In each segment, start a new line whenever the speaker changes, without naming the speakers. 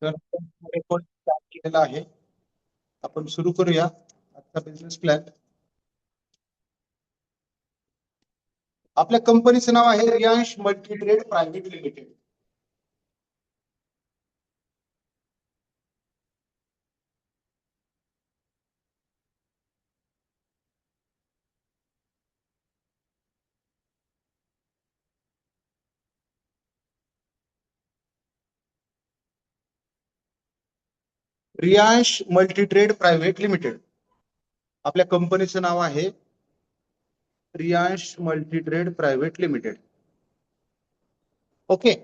तर record start केलेला आहे. आपण सुरू करूया आजचा बिझनेस प्लॅन. आपल्या कंपनीचं नाव आहे Riyansh multi trade private limited. Riyansh multi trade private limited आपल्या कंपनीचं नाव आहे. Riyansh multi trade private limited. Okay.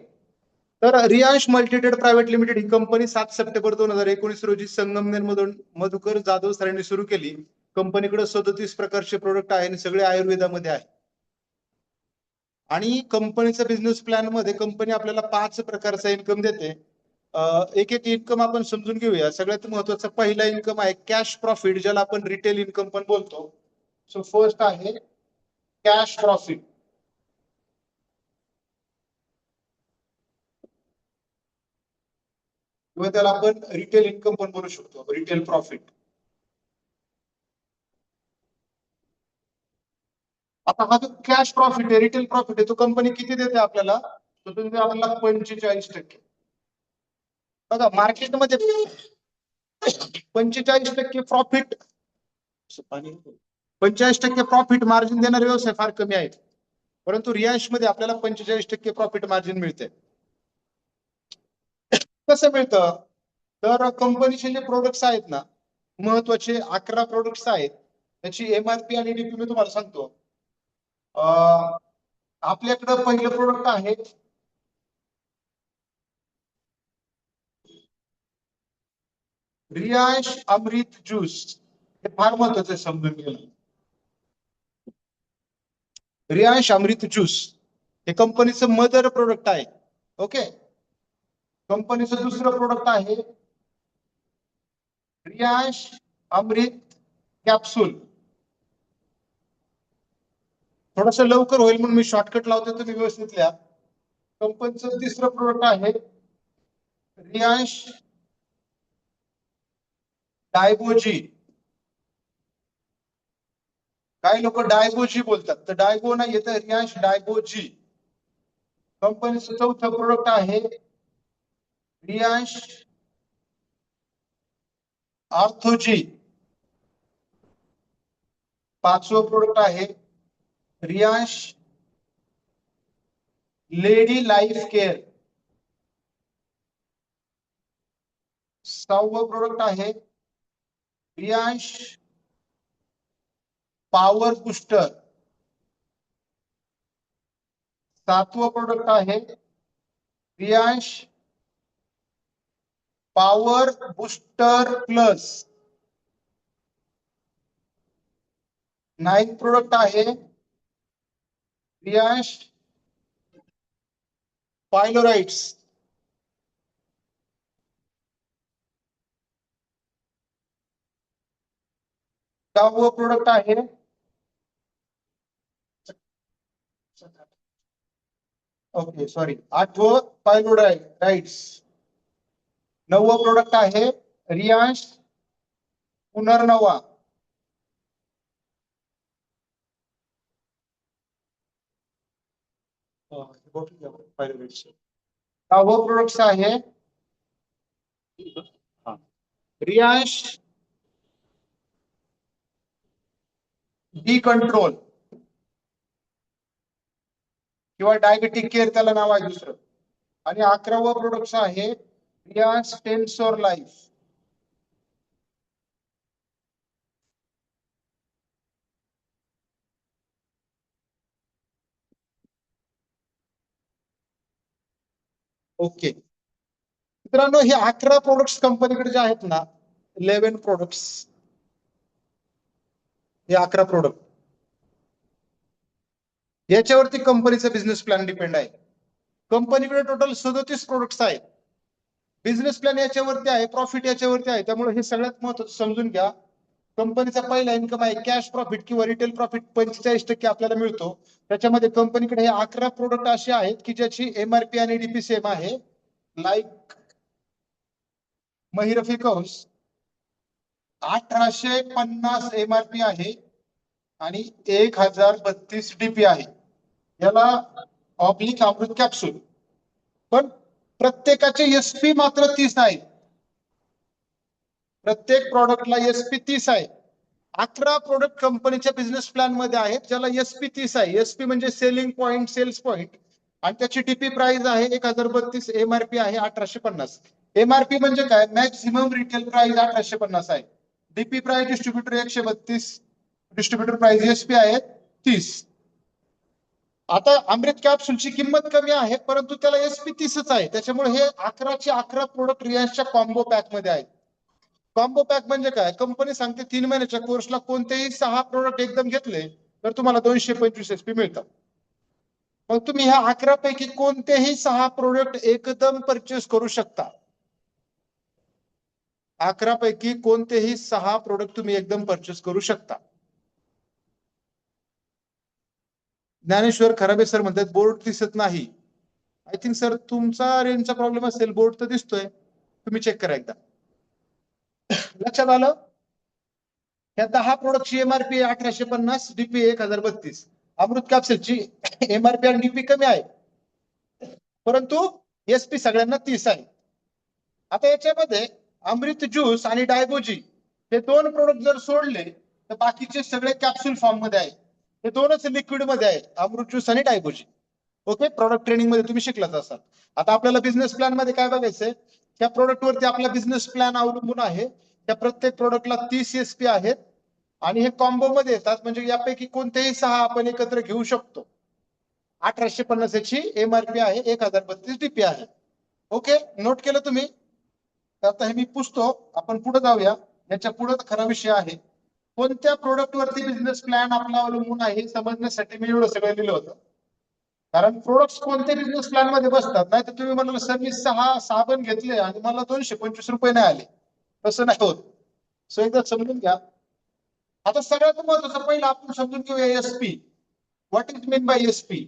तर Riyansh multi trade private limited ही कंपनी 7 सप्टेंबर 2019 रोजी संगमनेर मधून मधुकर जाधव सरांनी सुरू केली. कंपनीकडे 37 प्रकारचे प्रोडक्ट आहे आणि सगळे आयुर्वेदामध्ये आहे. आणि कंपनीच्या बिझनेस प्लॅन मध्ये कंपनी आपल्याला 5 प्रकारचा इन्कम देते. एक एक इन्कम आपण समजून घेऊया. सगळ्यात महत्त्वाचा पहिला इन्कम आहे कॅश प्रॉफिट, ज्याला आपण रिटेल इन्कम पण बोलतो. सो फर्स्ट आहे कॅश प्रॉफिट. किंवा त्याला आपण रिटेल इन्कम पण बोलू शकतो, रिटेल प्रॉफिट. आता हा जो कॅश प्रॉफिट आहे, रिटेल प्रॉफिट आहे, तो कंपनी किती देते आपल्याला? तो देते आपल्याला 45%. बघा मार्केटमध्ये 45% प्रॉफिट, 45% प्रॉफिट मार्जिन देणारे व्यवसाय फार कमी आहेत. परंतु रियांश मध्ये आपल्याला 45% प्रॉफिट मार्जिन मिळते. कसं मिळतं? तर कंपनीचे जे प्रोडक्ट्स आहेत ना, महत्वाचे 11 प्रोडक्ट्स आहेत, त्याची एमआरपी आणि डीपी मी तुम्हाला सांगतो. आपल्याकडे पहिलं प्रोडक्ट आहे रियांश अमृत ज्यूस. हे फार महत्वाचं आहे समजून घेणं. रियांश अमृत ज्यूस हे कंपनीचं मदर प्रोडक्ट आहे. ओके. कंपनीचं दुसरं प्रोडक्ट आहे रियांश अमृत कॅप्सूल. थोडस लवकर होईल म्हणून मी शॉर्टकट लावतो, तुम्ही व्यवस्थित लिहा. कंपनीचं तिसरं प्रोडक्ट आहे रियांश डायबोजी. काही लोक डायबोजी बोलतात, तर डायबो नाही येतं, रियांश डायबोजी. कंपनीचं चौथं प्रोडक्ट आहे रियांश आर्थोजी. पाचवं प्रोडक्ट आहे रियांश लेडी लाईफ केअर. सहावं प्रोडक्ट आहे रियांश पॉवर बुस्टर. सातवं प्रोडक्ट आहे Riyansh power booster plus. 9th product आहे रियांश पायलोराइट्स. 10वं प्रोडक्ट आहे ओके सॉरी 8वं पायलोराइट्स. 9वं प्रोडक्ट आहे रियांश पुनर्नवा. दहावं प्रोडक्ट आहे रियांश डी कंट्रोल किंवा डायबेटिक केअर, त्याला नाव आहे दुसरं. आणि 11वं प्रोडक्ट आहे रियांश टेन्सोर लाईफ. ओके मित्रांनो, हे 11 प्रोडक्ट्स कंपनीकडे जे आहेत ना, 11 प्रोडक्ट्स, हे 11 प्रोडक्ट, याच्यावरती कंपनीचा बिझनेस प्लॅन डिपेंड आहे. कंपनीकडे टोटल 37 प्रोडक्ट्स आहेत. बिझनेस प्लॅन याच्यावरती आहे, प्रॉफिट याच्यावरती आहे. त्यामुळे हे सगळ्यात महत्त्वाचं समजून घ्या. कंपनीचा पहिला इन्कम आहे कॅश प्रॉफिट किंवा रिटेल प्रॉफिट, 45% आपल्याला मिळतो. त्याच्यामध्ये कंपनीकडे हे 11 प्रोडक्ट असे आहेत की ज्याची एमआरपी आणि डीपी सेम आहे. लाईक महिरफी कंस 1850 MRP आहे आणि 1032 DP आहे. याला ऑब्लिक अमृत कॅप्सूल, पण प्रत्येकाचे एसपी मात्र 30 आहे. प्रत्येक प्रॉडक्टला एसपी 30 आहे. 11 प्रोडक्ट कंपनीच्या बिझनेस प्लॅन मध्ये आहेत ज्याला एसपी 30 आहे. एसपी म्हणजे सेलिंग पॉइंट, सेल्स पॉइंट, आणि त्याची डीपी प्राइस आहे 1032, एमआरपी आहे 1850. एमआरपी म्हणजे काय? मॅक्सिमम रिटेल प्राइस 1850 आहे. DP price distributor 132, distributor price SP आहे 30. आता अमृत कॅप्सूलची किंमत कमी आहे परंतु त्याला एसपी 30च आहे. त्याच्यामुळे हे 11चे 11 प्रोडक्ट रिलायन्सच्या कॉम्बो पॅक मध्ये आहेत. कॉम्बो पॅक म्हणजे काय? कंपनी सांगते 3 महिन्याच्या कोर्सला कोणतेही 6 प्रोडक्ट एकदम घेतले तर तुम्हाला 225 एसपी मिळतात. मग तुम्ही ह्या 11 पैकी कोणतेही 6 प्रोडक्ट एकदम परचेस करू शकता. 11 पैकी कोणतेही 6 प्रोडक्ट तुम्ही एकदम परचेस करू शकता. ज्ञानेश्वर खराबे सर म्हणतात बोर्ड दिसत नाही. आय थिंक सर तुमचा रेंजचा प्रॉब्लेम असेल, बोर्ड तर दिसतोय, तुम्ही चेक करा एकदा. लक्षात आलं? या 10 प्रोडक्टची एमआरपी 1850, डीपी 1032. अमृत कॅप्सूलची एमआरपी आणि डीपी कमी आहे परंतु एसपी सगळ्यांना 30 आहे. आता याच्यामध्ये अमृत ज्यूस आणि डायबोजी हे 2 प्रोडक्ट जर सोडले तर बाकीचे सगळे कॅप्सूल फॉर्म मध्ये आहेत. हे 2च लिक्विड मध्ये आहेत, अमृत ज्यूस आणि डायबोजी. ओके, प्रॉडक्ट ट्रेनिंग मध्ये तुम्ही शिकलाच असाल. आता आपल्याला बिझनेस प्लॅन मध्ये काय बघायचंय? त्या प्रोडक्ट वरती आपला बिझनेस प्लॅन अवलंबून आहे. त्या प्रत्येक प्रोडक्टला 30 एसपी आहेत आणि हे कॉम्बो मध्ये येतात, म्हणजे यापैकी कोणतेही 6 आपण एकत्र घेऊ शकतो. 1850 ची एमआरपी आहे, 1032 डीपी आहे. ओके, नोट केलं तुम्ही? आता हे मी पुसतो, आपण पुढे जाऊया. याच्या पुढे खरा विषय आहे कोणत्या प्रोडक्ट वरती बिझनेस प्लॅन आपला अवलंबून आहे हे समजण्यासाठी मी एवढं सगळं लिहिलं होतं. कारण प्रोडक्ट कोणते बिझनेस प्लॅन मध्ये बसतात. नाही तर तुम्ही म्हणाल सर मी 6 साबण घेतले आणि मला 225 रुपये नाही आले, तसं नाही होत. सो एकदा समजून घ्या. आता सगळ्यात महत्वाचं पहिलं आपण समजून घेऊया SP. What is mean by SP?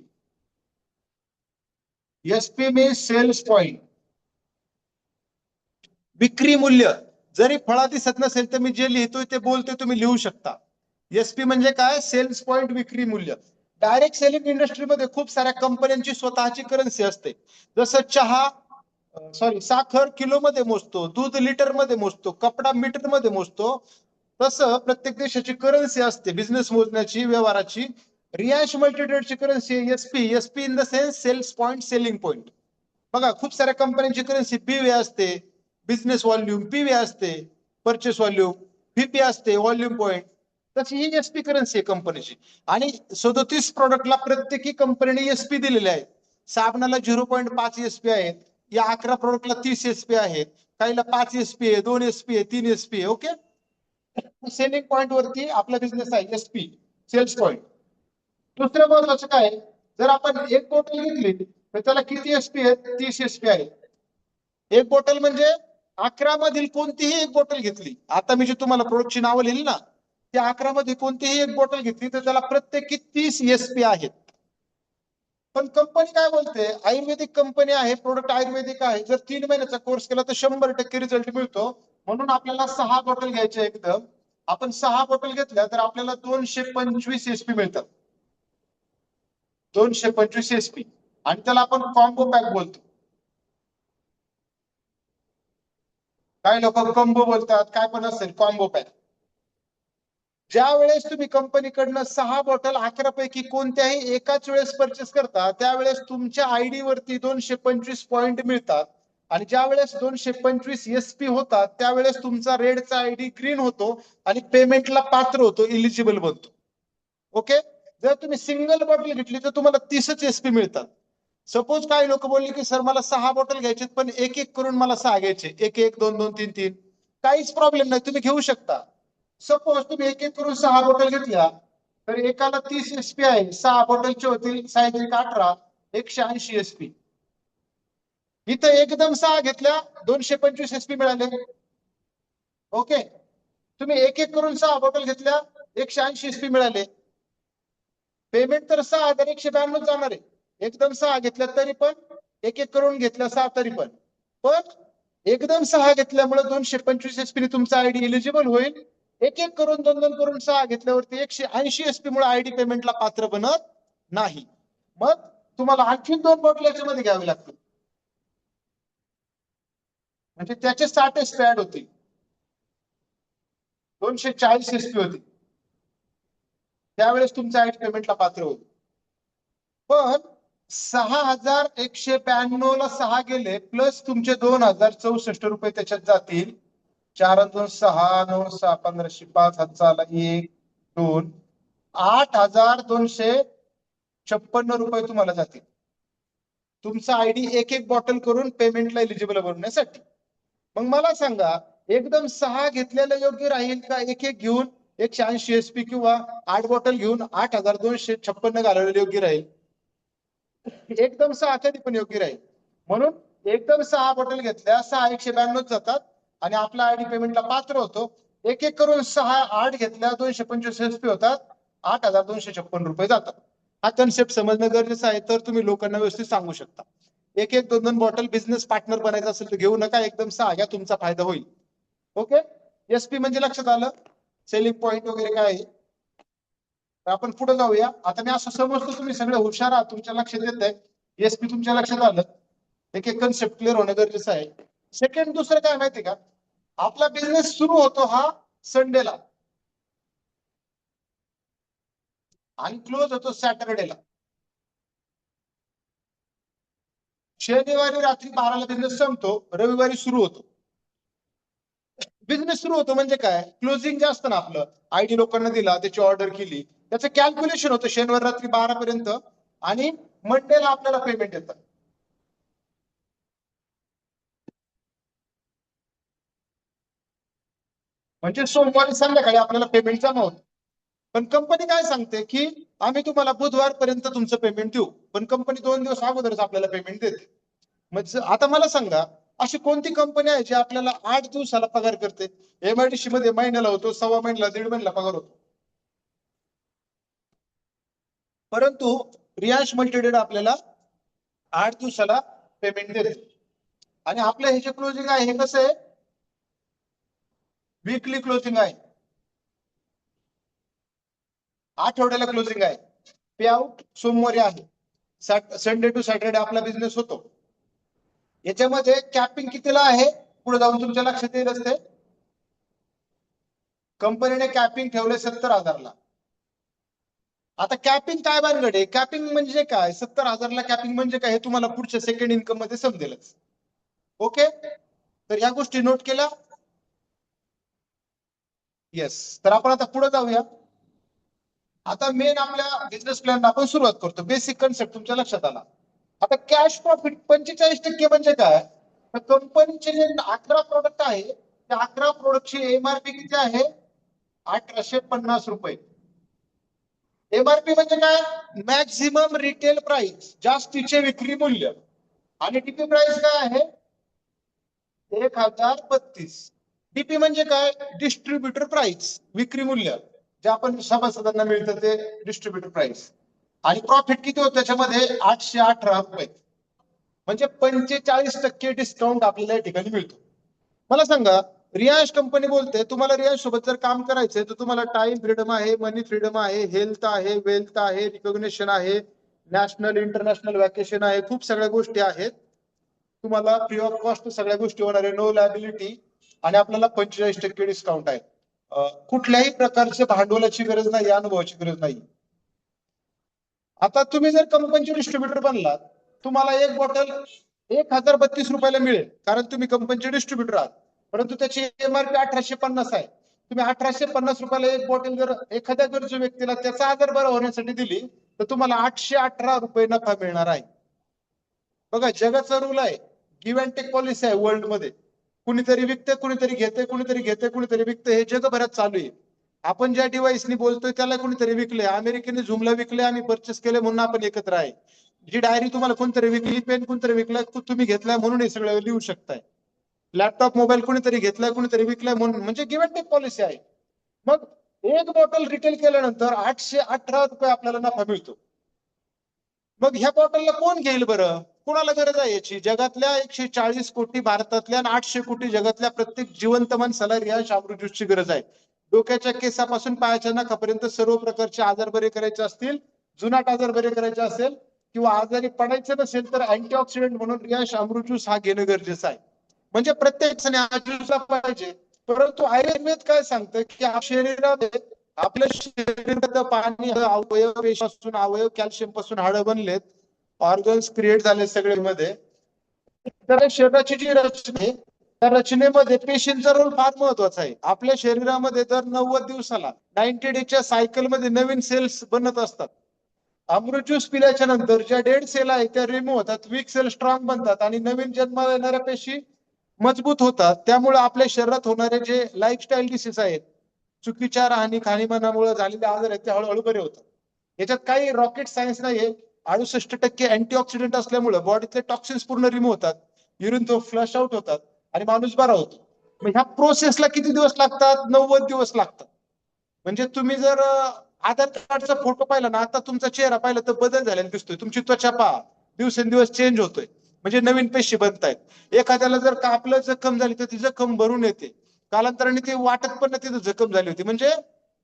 SP means sales point, विक्री मूल्य. जरी फळा दिसत नसेल तर मी जे लिहितोय ते बोलतोय, तुम्ही लिहू शकता. एसपी म्हणजे काय? सेल्स पॉइंट, विक्री मूल्य. डायरेक्ट सेलिंग इंडस्ट्रीमध्ये खूप साऱ्या कंपन्यांची स्वतःची करन्सी असते. जसं चहा साखर किलो मध्ये मोजतो, दूध लिटर मध्ये मोजतो, कपडा मीटर मध्ये मोजतो. तसं प्रत्येक देशाची करन्सी असते बिझनेस मोजण्याची, व्यवहाराची. रिलायन्स मल्टीट्रेडची currency SP. SP in the sense sales point, selling point. बघा खूप साऱ्या कंपन्यांची करन्सी बीवे असते, बिझनेस व्हॉल्यूम, पीव्ही असते, परचेस व्हॉल्यूम, व्हीपी असते, व्हॉल्यूम पॉइंट. तशी ही एसपी करन्सी आहे कंपनीची. आणि 37 प्रोडक्टला प्रत्येकी कंपनीने एसपी दिलेले आहेत. साबणाला 0.5 एसपी आहेत. या 11 प्रोडक्टला 30 एसपी आहेत. काहीला 5 एसपी आहे, 2 एसपी आहे, 3 एसपी आहे. ओके, सेलिंग पॉइंट वरती आपला बिझनेस आहे एसपी, सेल्स पॉइंट. दुसरं महत्वाचं काय? जर आपण एक बॉटल घेतली तर त्याला किती एसपी आहेत? 30 एसपी आहे. एक बॉटल म्हणजे 11 मधील कोणतीही एक बॉटल घेतली, आता मी जे तुम्हाला प्रोडक्टची नावं लिहिली ना, त्या 11 मध्ये कोणतीही एक बॉटल घेतली तर त्याला प्रत्येकी 30 एसपी आहेत. पण कंपनी काय बोलते? आयुर्वेदिक कंपनी आहे, प्रोडक्ट आयुर्वेदिक आहे. जर 3 महिन्याचा कोर्स केला तर 100% रिझल्ट मिळतो. म्हणून आपल्याला 6 बॉटल घ्यायच्या एकदम. आपण 6 बॉटल घेतल्या तर आपल्याला 225 एसपी मिळतात. 225 एसपी, आणि त्याला आपण कॉम्बो पॅक बोलतो. काही लोक कॉम्बो बोलतात, काय पण असेल, कॉम्बो पॅक. ज्या वेळेस तुम्ही कंपनीकडनं 6 बॉटल 11 पैकी कोणत्याही एकाच वेळेस परचेस करता त्यावेळेस तुमच्या आयडी वरती 225 पॉइंट मिळतात. आणि ज्या वेळेस 225 एसपी होतात त्यावेळेस तुमचा रेडचा आयडी ग्रीन होतो आणि पेमेंटला पात्र होतो, इलिजिबल बनतो. ओके, जर तुम्ही सिंगल बॉटल घेतली तर तुम्हाला 30च एसपी मिळतात. सपोज काही लोक बोलले की सर मला 6 बॉटल घ्यायचे पण एक एक करून मला 6 घ्यायचे, एक एक, दोन दोन, तीन तीन, काहीच प्रॉब्लेम नाही, तुम्ही घेऊ शकता. सपोज तुम्ही एक एक करून 6 बॉटल घेतल्या तर एकाला 30 एसपी आहे, 6 बॉटलचे होतील सायद्रिक 18, 180 एसपी. इथं एकदम 6 घेतल्या 225 एसपी मिळाले. ओके, तुम्ही एक एक करून 6 बॉटल घेतल्या 180 एसपी मिळाले. पेमेंट तर 6192 जाणार आहे. एकदम 6 घेतल्या तरी पण, एक एक करून घेतल्या 6 तरी पण. पण एकदम 6 घेतल्यामुळे 225 एसपी तुमचा आयडी एलिजिबल होईल. एक एक करून 2 करून 6 घेतल्यावरती 180 एसपी मुळे आयडी पेमेंटला पात्र बनत नाही. मग तुम्हाला आणखी 2 बॉटल याच्यामध्ये घ्यावी लागतील, म्हणजे त्याचे 60 एसपी ऍड होतील. 240 एसपी होती, त्यावेळेस तुमच्या आयडी पेमेंटला पात्र होईल. पण 6192 ला 6 गेले प्लस तुमचे 2064 रुपये त्याच्यात जातील. 4 2 6 9 6 15 5 हात चाला 1 2 8256 रुपये तुम्हाला जातील तुमचा आयडी एक एक बॉटल करून पेमेंटला एलिजिबल बनवण्यासाठी. मग मला सांगा, एकदम 6 घेतलेलं योग्य राहील का एक एक घेऊन 180 एसपी किंवा 8 बॉटल घेऊन 8256 घालवलेलं योग्य राहील? एकदम 6 कधी पण योग्य राहील. म्हणून एकदम 6 बॉटल घेतल्या 6 192 जातात आणि आपला आयडी पेमेंटला पात्र होतो. एक एक करून 6 8 घेतल्या 225 एसपी होतात, 8256 रुपये जातात. हा कन्सेप्ट समजणं गरजेचं आहे, तर तुम्ही लोकांना व्यवस्थित सांगू शकता. एक एक 2 बॉटल बिझनेस पार्टनर बनायचं असेल तर घेऊ नका, एकदम 6 घ्या, तुमचा फायदा होईल. ओके, एसपी म्हणजे लक्षात आलं, सेलिंग पॉइंट वगैरे काय आहे. आपण पुढे जाऊया. आता मी असं समजतो तुम्ही सगळे हुशार आहात, तुमच्या लक्षात येत आहे, एसपी तुमच्या लक्षात आलं. एक एक कन्सेप्ट क्लिअर होणं गरजेचं आहे. सेकंड दुसरं काय माहिती का, आपला बिझनेस सुरू होतो हा संडेला आणि क्लोज होतो सॅटरडेला. शनिवारी रात्री 12ला बिझनेस संपतो, रविवारी सुरू होतो. बिझनेस सुरू होतो म्हणजे काय, क्लोजिंग जे असतं ना आपलं, आयडी लोकांना दिला, त्याची ऑर्डर केली, त्याचं कॅल्क्युलेशन होतं शनिवार रात्री 12 पर्यंत आणि मंडेला आपल्याला पेमेंट येतं. म्हणजे सोमवारी संध्याकाळी आपल्याला पेमेंट जमा होतं. पण कंपनी काय सांगते की आम्ही तुम्हाला बुधवारपर्यंत तुमचं पेमेंट देऊ, पण कंपनी 2 दिवस अगोदरच आपल्याला पेमेंट देते. म्हणजे आता मला सांगा, अशी कोणती कंपनी आहे जी आपल्याला 8 दिवसाला पगार करते? एमआयडीसी मध्ये महिन्याला होतो, सव्वा महिन्याला, 1.5 महिन्याला पगार होतो. परंतु रियांश मल्टीडेड आपल्याला 8 दिवसाला पेमेंट देते. आणि आपल्या हे जे क्लोजिंग आहे हे कसं आहे, वीकली क्लोजिंग आहे, आठवड्याला क्लोजिंग आहे. पे आउट सोमवारी आहे, संडे टू सॅटरडे आपला बिझनेस होतो. याच्यामध्ये कॅपिंग कितीला आहे पुढे जाऊन तुमच्या लक्षात येईल ते. कंपनीने कॅपिंग ठेवले 70,000ला. आता कॅपिंग काय भानगड आहे, कॅपिंग म्हणजे काय, 70,000ला कॅपिंग म्हणजे काय हे तुम्हाला पुढच्या सेकंड इन्कम मध्ये समजेलच. ओके, तर या गोष्टी नोट केल्या. येस, तर आपण आता पुढे जाऊया. आता मेन आपल्या बिझनेस प्लॅन आपण सुरुवात करतो. बेसिक कन्सेप्ट तुमच्या लक्षात आला. आता कॅश प्रॉफिट 45% म्हणजे काय, तर कंपनीचे जे 11 प्रोडक्ट आहे त्या 11 प्रोडक्टची एमआरपी किती आहे, 1850 रुपये. एमआरपी म्हणजे काय, मॅक्झिमम रिटेल प्राइस, जास्तीचे विक्री मूल्य. आणि डीपी प्राइस काय आहे, 1032. डीपी म्हणजे काय, डिस्ट्रीब्युटर प्राइस, विक्री मूल्य जे आपण सभासदांना मिळतं ते डिस्ट्रीब्युटर प्राइस. आणि प्रॉफिट किती होतं त्याच्यामध्ये, 818 रुपये. म्हणजे 45% डिस्काउंट आपल्याला या ठिकाणी मिळतो. मला सांगा, रियांश कंपनी बोलते तुम्हाला रियांश सोबत जर काम करायचंय तर तुम्हाला टाइम फ्रीडम आहे, मनी फ्रीडम आहे, हेल्थ आहे, वेल्थ आहे, रिकॉग्निशन आहे, नॅशनल इंटरनॅशनल वॅकेशन आहे, खूप सगळ्या गोष्टी आहेत. तुम्हाला फ्री ऑफ कॉस्ट सगळ्या गोष्टी होणार आहे, नो लायबिलिटी, आणि आपल्याला 45% डिस्काउंट आहे. कुठल्याही प्रकारच्या भांडवलाची गरज नाही, अनुभवाची गरज नाही. आता तुम्ही जर कंपनीचे डिस्ट्रीब्युटर बनलात, तुम्हाला एक बॉटल 1032 रुपयाला मिळेल, कारण तुम्ही कंपनीचे डिस्ट्रीब्युटर आहात. परंतु त्याची एमआरपी 1850 आहे. तुम्ही 1850 रुपयाला एक बॉटल जर एखाद्या गरजू व्यक्तीला त्याचा आजार बरा होण्यासाठी दिली तर तुम्हाला 818 रुपये नफा मिळणार आहे. बघा, जगाचा रूल आहे, गिव्ह अँड टेक पॉलिसी आहे वर्ल्ड मध्ये. कुणीतरी विकते, कुणीतरी घेते, कुणीतरी घेते, कुणीतरी विकते, हे जगभरात चालू आहे. आपण ज्या डिव्हाइसनी बोलतोय त्याला कुणीतरी विकले, अमेरिकेने झूमला विकले, आम्ही परचेस केले म्हणून आपण एकत्र आहे. जी डायरी तुम्हाला कोणतरी विकली, पेन कोणतरी विकलाय, तुम्ही घेतलाय म्हणून हे सगळं लिहू शकताय. लॅपटॉप मोबाईल कुणीतरी घेतलाय, कुणीतरी विकलाय म्हणून, म्हणजे गिव्ह अँड टेक पॉलिसी आहे. मग एक बॉटल रिटेल केल्यानंतर 818 रुपये आपल्याला नफा मिळतो. मग ह्या बॉटलला कोण घेईल बरं, कोणाला गरज आहे याची? जगातल्या 140 कोटी भारतातल्या आणि 800 कोटी जगातल्या प्रत्येक जिवंत माणसाला रियांश अमृत गरज आहे. डोक्याच्या केसापासून पायाच्या नखापर्यंत सर्व प्रकारचे आजार बरे करायचे असतील, जुनाट आजार बरे करायचे असेल किंवा आजारी पडायचं नसेल तर अँटीऑक्सिडंट म्हणून रियांश अमृत ज्यूस हा घेणं गरजेचं आहे. म्हणजे प्रत्येक जण हा ज्यूसला पाहिजे. परंतु आयुर्वेद काय सांगतं की शरीरामध्ये आपल्या शरीरात पाणी, अवयव पेशीपासून, अवयव कॅल्शियम पासून हाडं बनलेत, ऑर्गन्स क्रिएट झाले सगळे मध्ये. तर शरीराची जी रचना आहे त्या रचनेमध्ये पेशींचा रोल फार महत्वाचा आहे. आपल्या शरीरामध्ये दर 90 दिवसाला 90 डेजच्या सायकल मध्ये नवीन सेल्स बनत असतात. अमृत ज्यूस पिल्याच्या नंतर ज्या डेड सेल आहेत त्या रिमूव्ह होतात, वीक सेल स्ट्रॉंग बनतात आणि नवीन जन्माला येणाऱ्या पेशी मजबूत होतात. त्यामुळे आपल्या शरीरात होणारे जे लाईफस्टाईल डिसीज आहेत, चुकीच्या राहणी खाणीमानामुळे झालेले आजार आहेत ते हळूहळू बरे होतात. याच्यात काही रॉकेट सायन्स नाहीये. 68% अँटीऑक्सिडंट असल्यामुळे बॉडीतले टॉक्सिन्स पूर्ण रिमूव्ह होतात, युरिन तो फ्लश आउट होतात आणि माणूस बरा होतो. मग ह्या प्रोसेसला किती दिवस लागतात? 90 दिवस लागतात. म्हणजे तुम्ही जर आधार कार्डचा फोटो पाहिला ना, आता तुमचा चेहरा पाहिला तर बदल झालेला दिसतोय. तुमची त्वचा पहा, दिवसेंदिवस चेंज होतोय, म्हणजे नवीन पेशी बनतायत. एखाद्याला जर कापलं, जखम झाली तर ती जखम भरून येते. कालांतराने ते वाटत पण नाही तिथं जखम झाली होती. म्हणजे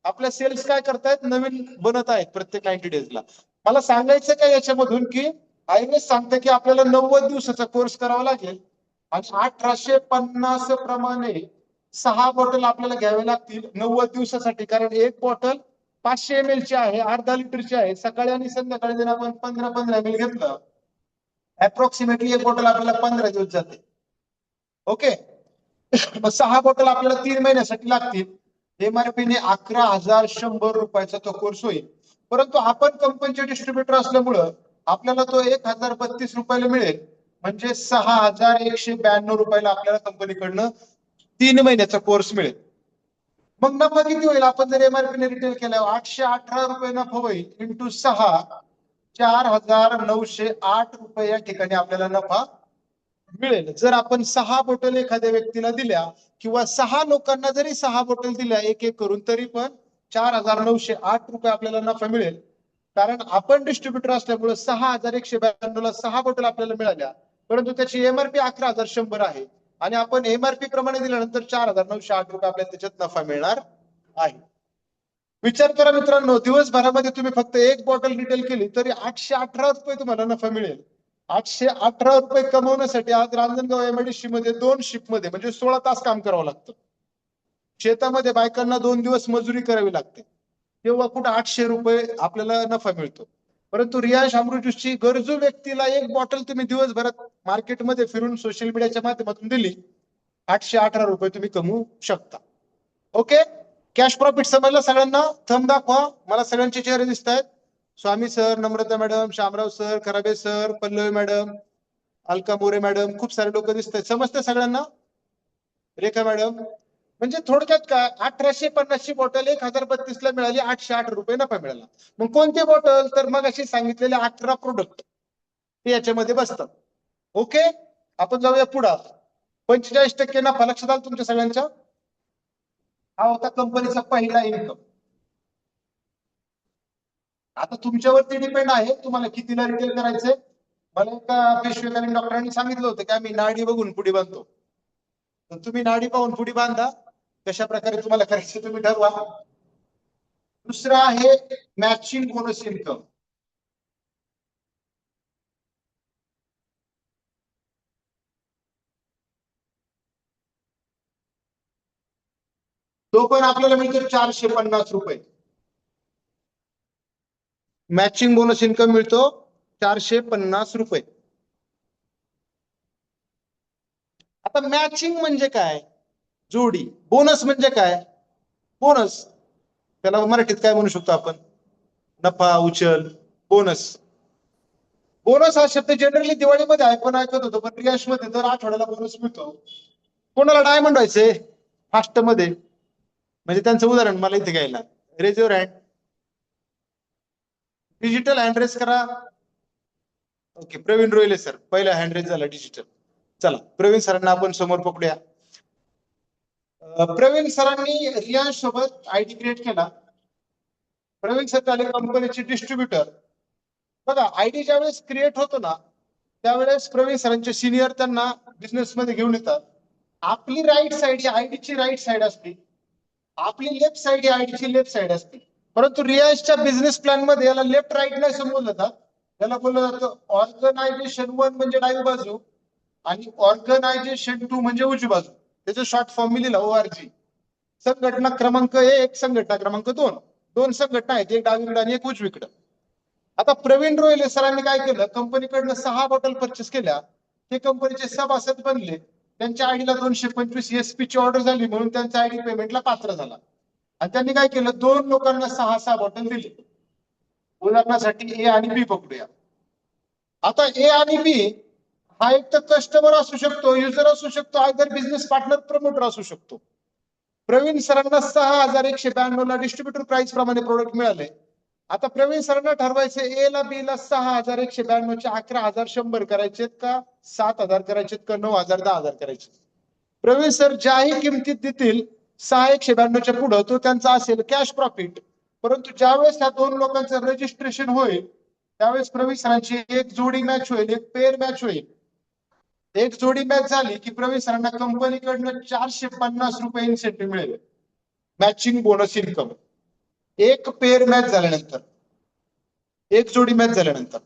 आपल्या सेल्स काय करतायत? नवीन बनत आहेत प्रत्येक 90 डेजला. मला सांगायचं काय याच्यामधून की आयुर्वेद सांगतं की आपल्याला 90 दिवसाचा कोर्स करावा लागेल आणि 1850 प्रमाणे 6 बॉटल आपल्याला घ्यावे लागतील 90 दिवसासाठी. कारण एक बॉटल 500 ml ची आहे, अर्धा लिटरची आहे. सकाळी आणि संध्याकाळी जर आपण 15-15 ml घेतलं, अप्रॉक्सिमेटली एक बॉटल आपल्याला 15 दिवस जाते. ओके. मग 6 बॉटल आपल्याला 3 महिन्यासाठी लागतील. MRP ने 11,100 रुपयाचा तो कोर्स होईल. परंतु आपण कंपनीचे डिस्ट्रीब्युटर असल्यामुळं आपल्याला तो 1,032 रुपयाला मिळेल. म्हणजे 6,192 रुपयाला आपल्याला कंपनीकडनं 3 महिन्याचा कोर्स मिळेल. मग नफा किती होईल? आपण जर MRP ने रिटेल केल्यावर 818 रुपये नफा होईल. इंटू 6, 4,908 रुपये या ठिकाणी आपल्याला नफा मिळेल. जर आपण 6 बॉटल एखाद्या व्यक्तीला दिल्या किंवा 6 लोकांना जरी 6 बॉटल दिल्या एक एक करून, तरी पण 4,908 रुपये आपल्याला नफा मिळेल. कारण आपण डिस्ट्रीब्युटर असल्यामुळे 6,192 ला 6 बॉटल आपल्याला मिळाल्या, परंतु त्याची MRP 11,100 आहे आणि आपण MRP प्रमाणे दिल्यानंतर 4,908 रुपये आपल्याला त्याच्यात नफा मिळणार आहे. विचार करा मित्रांनो, दिवसभरामध्ये तुम्ही फक्त एक बॉटल रिटेल केली तरी 818 रुपये तुम्हाला नफा मिळेल. 818 रुपये कमवण्यासाठी आज रांजणगाव MIDC मध्ये 2 शिफ्ट मध्ये म्हणजे 16 तास काम करावं लागतं. शेतामध्ये बायकांना 2 दिवस मजुरी करावी लागते, तेव्हा कुठं 800 रुपये आपल्याला नफा मिळतो. परंतु रियांश अमृत ज्यूसची गरजू व्यक्तीला एक बॉटल तुम्ही दिवसभरात मार्केटमध्ये फिरून सोशल मीडियाच्या माध्यमातून दिली, 818 रुपये तुम्ही कमवू शकता. ओके. कॅश प्रॉफिट समजलं सगळ्यांना? थंब दाखवा. मला सगळ्यांचे चेहरे दिसत आहेत. स्वामी सर, नम्रता मॅडम, शामराव सर, खराबे sir, Pallavi madam, Alka More madam, खूप सारे लोक दिसत आहेत. समजते सगळ्यांना? रेखा मॅडम. म्हणजे थोडक्यात काय, 1850 ची बॉटल 1,032 ला मिळाली, 808 रुपये नफा मिळाला. मग कोणते बॉटल? तर मग अशी सांगितलेले 18 प्रोडक्ट ते याच्यामध्ये बसतात. ओके. आपण जाऊया पुढे. 45% नफा लक्षात आला तुमच्या सगळ्यांच्या? हा होता कंपनीचा पहिला इन्कम. आता तुमच्यावरती डिपेंड आहे तुम्हाला कितीला रिटेल करायचंय. मला एका पेशवेकालीन डॉक्टरांनी सांगितलं होतं की आम्ही नाडी बघून पुढे बांधतो. तर तुम्ही नाडी पाहून पुढे बांधा, कशा प्रकारे तुम्हाला करायचं तुम्ही ठरवा. दुसरं आहे मॅचिंग बोनस इन्कम. तो पण आपल्याला मिळतो 450 रुपये. मॅचिंग बोनस इन्कम मिळतो 450 रुपये. आता मॅचिंग म्हणजे काय? जोडी. बोनस म्हणजे काय? बोनस त्याला मराठीत काय म्हणू शकतो आपण? नफा, उचल, बोनस. बोनस हा शब्द जनरली दिवाळीमध्ये आपण ऐकत होतो, पण रियाश मध्ये दर आठवड्याला बोनस मिळतो. कोणाला डायमंड व्हायचंय फास्ट मध्ये, म्हणजे त्यांचं उदाहरण मला इथे घ्यायला. Raise your hand. Digital hand raise करा. ओके. प्रवीण रोहिले सर, पहिला हँड रेस झाला डिजिटल. चला प्रवीण सरांना आपण समोर पकडूया. प्रवीण सरांनी रियांश सोबत आयडी क्रिएट केला. प्रवीण सर झाले कंपनीचे डिस्ट्रीब्युटर. बघा, आयडी ज्यावेळेस क्रिएट होतो ना, त्यावेळेस प्रवीण सरांचे सिनियर त्यांना बिझनेस मध्ये घेऊन येतात. आपली राईट साईड ही आयडीची राईट साईड असते, आपली लेफ्ट साईड ही आयडीची लेफ्ट साईड असते. परंतु रिलायन्सच्या बिझनेस प्लॅन मध्ये याला लेफ्ट राईट नाही संबोधलं जातात, याला बोललं जातं ऑर्गनायझेशन 1 म्हणजे डावी बाजू आणि ऑर्गनायझेशन 2 म्हणजे उजवी बाजू. त्याचं शॉर्ट फॉर्म मी लिहिला ORG. संघटना क्रमांक 1, संघटना क्रमांक 2, दोन संघटना आहेत, एक डावीकडे आणि एक उजवीकडे. आता प्रवीण रोहिले सरांनी काय केलं, कंपनीकडनं 6 बॉटल परचेस केल्या, ते कंपनीचे सभासद बनले, त्यांच्या आयडीला 225 SP ची ऑर्डर झाली म्हणून त्यांचा आयडी पेमेंटला पात्र झाला. आणि त्यांनी काय केलं, 2 लोकांना 6 बॉटल दिले. उदाहरणासाठी ए आणि बी पकडूया. आता ए आणि बी हा एक तर कस्टमर असू शकतो, युजर असू शकतो, आयदर बिझनेस पार्टनर, प्रमोटर असू शकतो. प्रवीण सरांना 6192 ला डिस्ट्रीब्युटर प्राइस प्रमाणे प्रोडक्ट मिळाले. आता प्रवीण सरांना ठरवायचे ए ला बी ला 6192 चे 11100 करायचे का 7000 करायचे का 9000 10000 करायचे. प्रवीण सर ज्याही किमतीत देतील 6192च्या पुढे तो त्यांचा असेल कॅश प्रॉफिट. परंतु ज्यावेळेस त्या दोन लोकांचं रजिस्ट्रेशन होईल त्यावेळेस प्रवीण सरांची एक जोडी मॅच होईल, एक पेअर मॅच होईल. एक जोडी मॅच झाली की प्रवीण सरांना कंपनीकडनं 450 रुपये इन्सेंटिव्ह मिळेल, मॅचिंग बोनस इन्कम. एक पेअर मॅच झाल्यानंतर, एक जोडी मॅच झाल्यानंतर.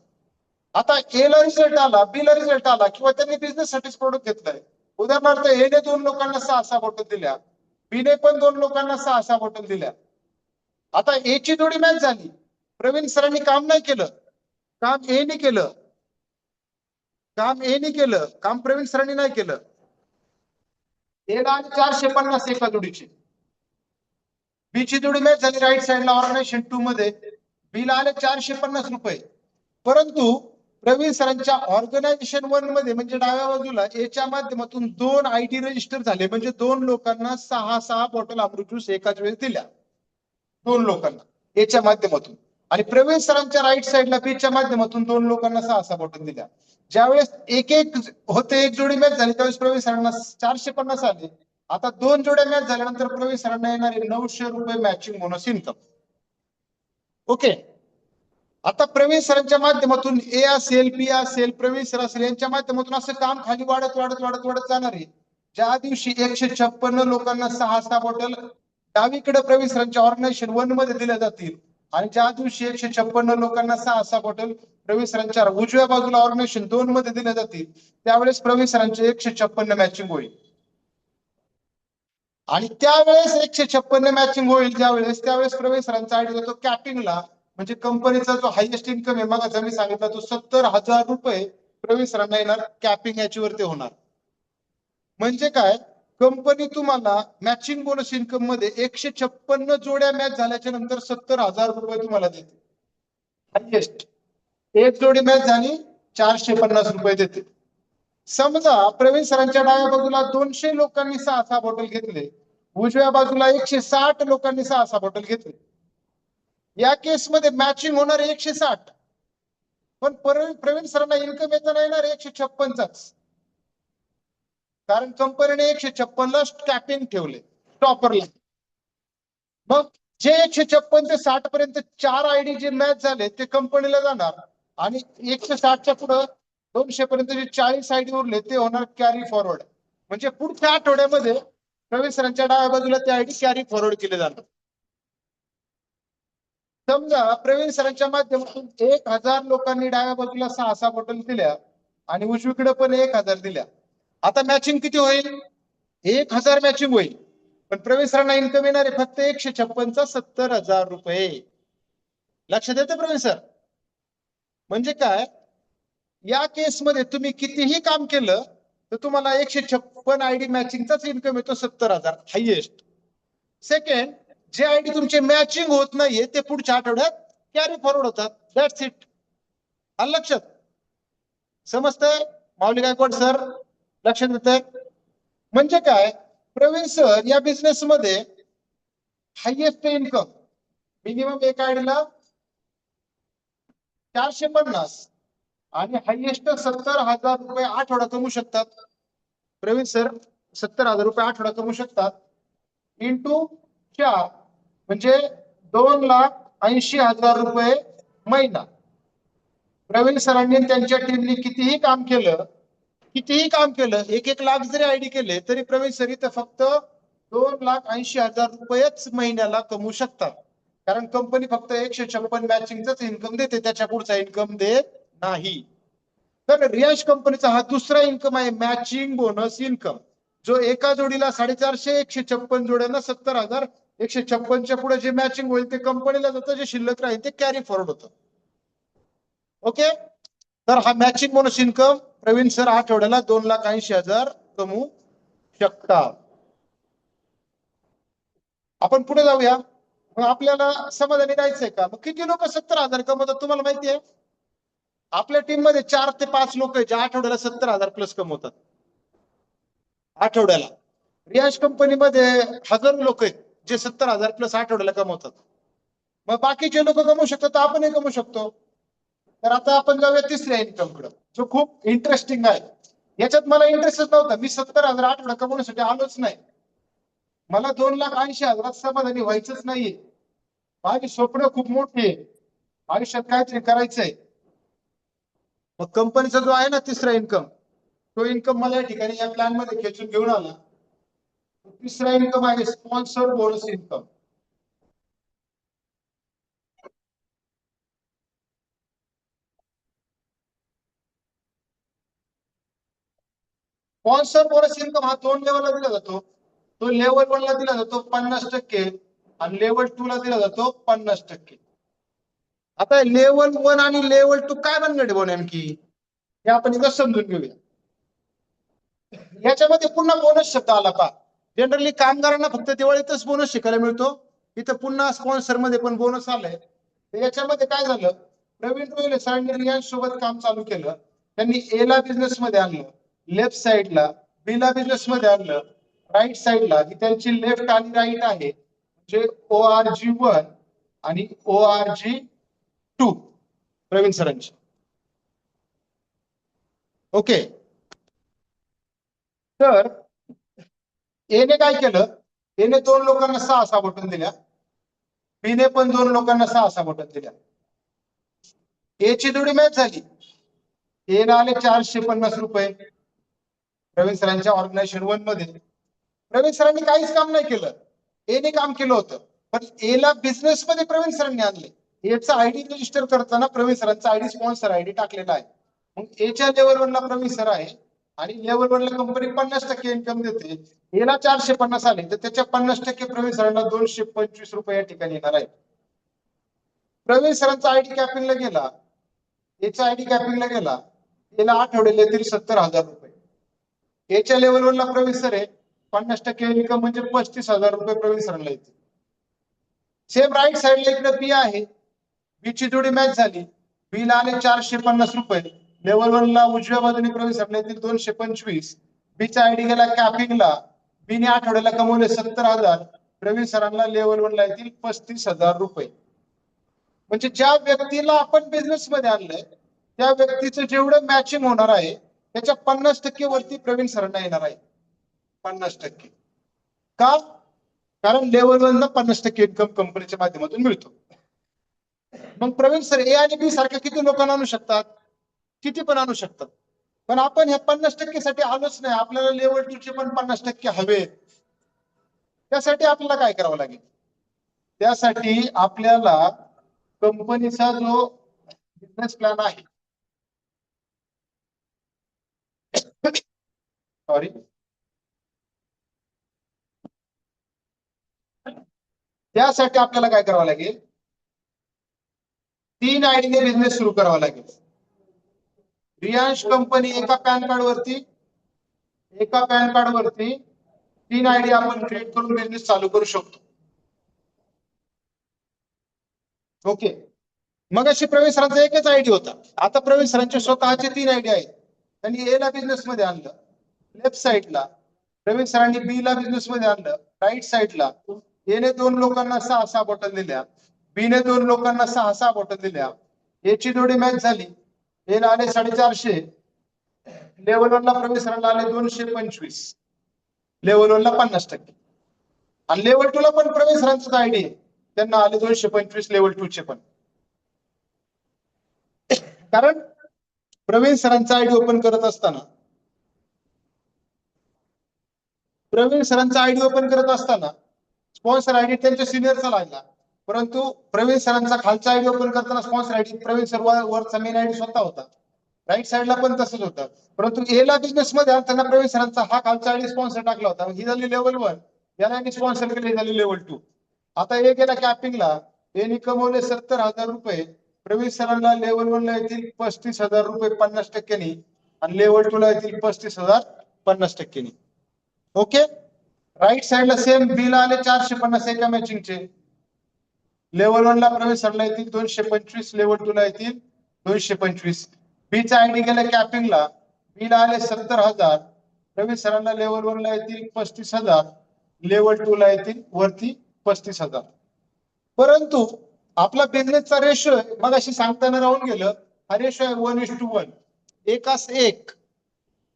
आता ए ला रिझल्ट आला, बी ला रिझल्ट आला किंवा त्यांनी बिझनेस साठीच प्रोडक्ट घेतलाय. उदाहरणार्थ ए ने 2 लोकांना 6 बॉटल दिल्या, बी ने पण 2 लोकांना 6 बॉटल दिल्या. आता ए ची जोडी मॅच झाली, प्रवीण सरांनी काम नाही केलं, काम ए ने केलं, काम ए ने केलं, काम प्रवीण सरांनी नाही केलं. ए ला 450 एका जोडीची, बी ची जोडी मॅच झाली राईट साइडला ऑर्गनायझेशन 2 मध्ये, बी ला आले 450 रुपये. परंतु प्रवीण सरांच्या ऑर्गनायझेशन 1 मध्ये म्हणजे डाव्या बाजूला एच्या माध्यमातून 2 आयडी रजिस्टर झाले, म्हणजे 2 लोकांना 6 बॉटल अमृत ज्यूस एकाच वेळेस दिल्या, 2 लोकांना एच्या माध्यमातून. आणि प्रवीण सरांच्या राईट साइडला बीच्या माध्यमातून 2 लोकांना 6 बॉटल दिल्या. ज्यावेळेस एक एक होते, एक जोडी मॅच झाली त्यावेळेस प्रवीण सरांना 450 आले. आता 2 जोड्या मॅच झाल्यानंतर प्रवीण सरांना येणारे 900 रुपये मॅचिंग बोनस इन्कम. ओके. आता प्रवीण सरांच्या माध्यमातून ए असेल, बी असेल, प्रवीण सर असेल, यांच्या माध्यमातून असं काम खाली वाढत वाढत वाढत वाढत जाणार आहे. ज्या दिवशी 156 लोकांना 6 बॉटल डावीकडे प्रवीण सरांच्या ऑर्गनायझेशन 1 मध्ये दिल्या जातील आणि ज्या दिवशी 156 लोकांना 6 बॉटल प्रवीण सरांच्या उजव्या बाजूला ऑर्गनायझेशन 2 मध्ये दिल्या जातील त्यावेळेस प्रवीण सरांचे 156 मॅचिंग होईल. आणि त्यावेळेस 156 मॅचिंग होईल ज्यावेळेस, त्यावेळेस प्रवीण सरांचा आयडी जातो कॅपिंगला. म्हणजे कंपनीचा जो हायएस्ट इन्कम आहे मग मी सांगितला तो 70,000 रुपये प्रवीण सरांना येणार, कॅपिंग याच्यावरती होणार. म्हणजे काय, कंपनी तुम्हाला मॅचिंग बोनस इन्कम मध्ये 156 जोड्या मॅच झाल्याच्या नंतर 70,000 रुपये तुम्हाला देते हायएस्ट. एक जोडी मॅच झाली 450 रुपये देते. समजा प्रवीण सरांच्या डाव्या बाजूला 200 लोकांनी 6 बॉटल घेतले, उजव्या बाजूला 160 लोकांनी 6 बॉटल घेतले. या केसमध्ये मॅचिंग होणार 160, पण प्रवीण सरांना इन्कम येताना येणार 156चाच, कारण कंपनीने 156 ला कॅपिंग ठेवले टॉपरला. मग जे 156 ते 60 पर्यंत 4 आयडी जे मॅच झाले ते कंपनीला जाणार आणि 160च्या पुढे 200 पर्यंत जे 40 आयडी उरले ते होणार कॅरी फॉरवर्ड. म्हणजे पुढच्या आठवड्यामध्ये प्रवीण सरांच्या डाव्या बाजूला ते आयडी कॅरी फॉरवर्ड केले जाणार. समजा प्रवीण सरांच्या माध्यमातून 1000 लोकांनी डाव्या बाजूला 6 बॉटल दिल्या आणि उजवीकडे पण 1000 दिल्या. आता मॅचिंग किती होईल, 1000 मॅचिंग होईल. पण प्रवीण सरांना इन्कम येणार आहे फक्त 156चा 70,000 रुपये. लक्षात येते प्रवीण सर? म्हणजे काय, या केसमध्ये तुम्ही कितीही काम केलं तर तुम्हाला 156 आयडी मॅचिंगचाच इन्कम येतो 70,000 हायएस्ट. सेकंड, जे आयडी तुमचे मॅचिंग होत नाहीये ते पुढच्या आठवड्यात कॅरी फॉरवर्ड होतात. That's it. आलं लक्षात? समजतंय माऊली गायकवाड सर? लक्षात येतंय? म्हणजे काय, प्रवीण सर या बिझनेस मध्ये हायएस्ट इन्कम मिनिमम एक आयडीला 450 आणि हायएस्ट 70,000 रुपये आठवडा कमवू शकतात. प्रवीण सर 70,000 रुपये आठवडा कमवू शकतात इंटू 4 म्हणजे 2,80,000 रुपये महिना. प्रवीण सरांनी त्यांच्या टीमने कितीही काम केलं 1-1 लाख जरी आयडी केले तरी प्रवीण सर इथं फक्त 2,80,000 रुपयेच महिन्याला कमवू शकतात. कारण कंपनी फक्त 156 मॅचिंगच इन्कम देते, त्याच्या पुढचा इन्कम देत नाही. तर रियांश कंपनीचा हा दुसरा इन्कम आहे, मॅचिंग बोनस इन्कम, जो एका जोडीला 450, 156 जोड्यांना 70,000. 156च्या पुढे जे मॅचिंग होईल ते कंपनीला जातं, जे शिल्लक राहील ते कॅरी फॉरवर्ड होतं. ओके, तर हा matching bonus income Praveen sir आठवड्याला 2,80,000 कमवू शकतात. आपण पुढे जाऊया. मग आपल्याला समाधानी राहायचंय का? मग किती लोक 70,000 कमवतात तुम्हाला माहिती आहे? आपल्या टीम मध्ये 4 ते 5 लोक आहेत जे आठवड्याला 70,000 प्लस कमवतात आठवड्याला. रियांश कंपनीमध्ये हजारो लोक आहेत जे 70,000 प्लस आठवड्याला कमवतात. मग बाकीचे लोक कमवू शकतात, आपणही कमवू शकतो. तर आता आपण जाऊया तिसऱ्या इन्कम कडे, जो खूप इंटरेस्टिंग आहे. याच्यात मला इंटरेस्टच नव्हता, मी 70,000 आठवडा कमवण्यासाठी आलोच नाही. मला 2,80,000 समाधानी व्हायचंच नाहीये. माझी स्वप्न खूप मोठी आहे, आयुष्यात काहीतरी करायचंय. मग कंपनीचा जो आहे ना तिसरा इन्कम, तो इन्कम मला या ठिकाणी या प्लॅन मध्ये खेचून घेऊन आला. तिसरा इन्कम आहे sponsor bonus income. Sponsor bonus income हा 2 लेवलला दिला जातो. तो लेवल 1 ला दिला जातो 50% आणि लेवल 2 ला दिला जातो 50%. आता लेवल 1 आणि लेवल 2 काय बनगड आहे नेमकी, हे आपण एकदा समजून घेऊया. याच्यामध्ये पुन्हा बोनस शब्द आला पहा. जनरली कामगारांना फक्त दिवाळीतच बोनस शिकायला मिळतो, इथं पुन्हा स्पॉन्सर मध्ये पण बोनस आलाय. याच्यामध्ये काय झालं, प्रवीण रोहिले सरांनी रियांश सोबत काम चालू केलं. त्यांनी ए ला बिझनेस मध्ये आणलं, लेफ्ट साइडला बी ला बिझनेस मध्ये आणलं, राईट साइडला ही त्यांची लेफ्ट आणि राईट आहे, जे ORG1 आणि ORG2 प्रवीण सरांची. ओके, तर एने काय केलं, एने 2 लोकांना 6 बटन दिल्या, बीने पण 2 लोकांना 6 बटन दिल्या. एची जोडी मॅच झाली, एला आले 450 रुपये प्रवीण सरांच्या ऑर्गनायझेशन 1 मध्ये. प्रवीण सरांनी काहीच काम नाही केलं, एने काम केलं होतं. पण एला बिझनेस मध्ये प्रवीण सरांनी आणले. एचा आयडी रजिस्टर करताना प्रवीण सरांचा आयडी स्पॉन्सर आयडी टाकलेला आहे. मग एच्या लेवल 1 ला प्रवीण सर आहे आणि लेवल 1 ला कंपनी 50% इन्कम देते. एला 450 आले तर त्याच्या 50% प्रवीण सरांना 225 रुपये या ठिकाणी येणार आहे. प्रवीण सरांचा आयडी कॅपिंगला गेला, एचा आयडी कॅपिंगला गेला, याला आठवड्याला येतील 70,000 रुपये. एच्या लेवल 1 ला प्रवीण सर आहे, 50% इन्कम म्हणजे 35,000 रुपये प्रवीण सरांना येतील. सेम राईट साइडला इकडे बी आहे, बीची जोडी मॅच झाली, बी ला आले 450 रुपये, लेवल 1 ला उजव्या बाजूने प्रवीण सरांना येतील 225. बीचा आयडी गेला कॅपिंगला, बीने आठवड्याला कमवले 70,000, प्रवीण सरांना लेवल 1 ला येतील 35,000 रुपये. म्हणजे ज्या व्यक्तीला आपण बिझनेस मध्ये आणलंय त्या व्यक्तीचं जेवढं मॅचिंग होणार आहे त्याच्या 50% वरती प्रवीण सरांना येणार आहे. 50%. का? कारण लेवल 1 ला 50% इन्कम कंपनीच्या माध्यमातून मिळतो. मग प्रवीण सर ए आणि बी सारख्या किती लोकांना आणू शकतात? किती पण आणू शकतात. पण आपण ह्या 50% साठी आलोच नाही, आपल्याला लेवल 2 चे पण 50% हवे. त्यासाठी आपल्याला काय करावं लागेल? त्यासाठी आपल्याला कंपनीचा जो बिझनेस प्लॅन आहे, सॉरी, त्यासाठी आपल्याला काय करावं लागेल? 3 आयडीने बिझनेस सुरू करावा लागेल. रियांश कंपनी एका पॅन कार्ड वरती 3 आयडी आपण क्रिएट करून बिझनेस चालू करू शकतो. ओके, मग अशी प्रवीण सरांचा एकच आयडी होता, आता प्रवीण सरांचे स्वतःचे 3 आयडी आहेत. त्यांनी ए ला बिझनेस मध्ये आणलं, लेफ्ट साइडला प्रवीण सरांनी बी ला बिझनेस मध्ये आणलं, राईट साइडला एने 2 लोकांना 6 बटन दिल्या, बीने 2 लोकांना 6 बटन दिल्या. एची जोडी मॅच झाली, एला आले 450, लेवल 1 ला प्रवीण सरांना आले 225, लेवल 1 ला 50%. आणि लेवल 2 ला पण प्रवीण सरांचाच आयडी आहे, त्यांना आले 225 लेवल 2 चे पण. कारण प्रवीण सरांचा आयडी ओपन करत असताना स्पॉन्सर आयडी त्यांच्या सिनियरचा लागला, परंतु प्रवीण सरांचा खालचा आयडी ओपन करताना स्पॉन्सर आयडी प्रवीण सर वरचा मेन आयडी स्वतः होता. राईट साईडला पण तसंच होतं, परंतु एला बिझनेस मध्ये आणताना प्रवीण सरांचा हा खालचा आयडी स्पॉन्सर टाकला होता. ही झाली लेवल 1, याला स्पॉन्सर केली झाली लेवल 2. आता हे गेला कॅपिंगला, यांनी कमवले 70,000 रुपये. प्रवीण सरांना लेवल 1 ला येतील 35,000 रुपये 50%नी आणि लेवल 2 ला येतील 35,000 50%नी. ओके. राईट साईडला सेम बिल आले 450 एका मॅचिंगचे. लेवल 1 ला प्रवीण सरला येतील 225, लेवल 2 ला येतील 225. बीचा आयडी गेला कॅपिंगला, बिल आले 70,000. प्रवीण सरांना लेवल 1 ला येतील 35,000, लेवल 2 ला येतील वरती 35,000. परंतु आपला बिझनेसचा रेशो मग अशी सांगताना राहून गेलं, हा रेशो आहे 1:1. एकास एक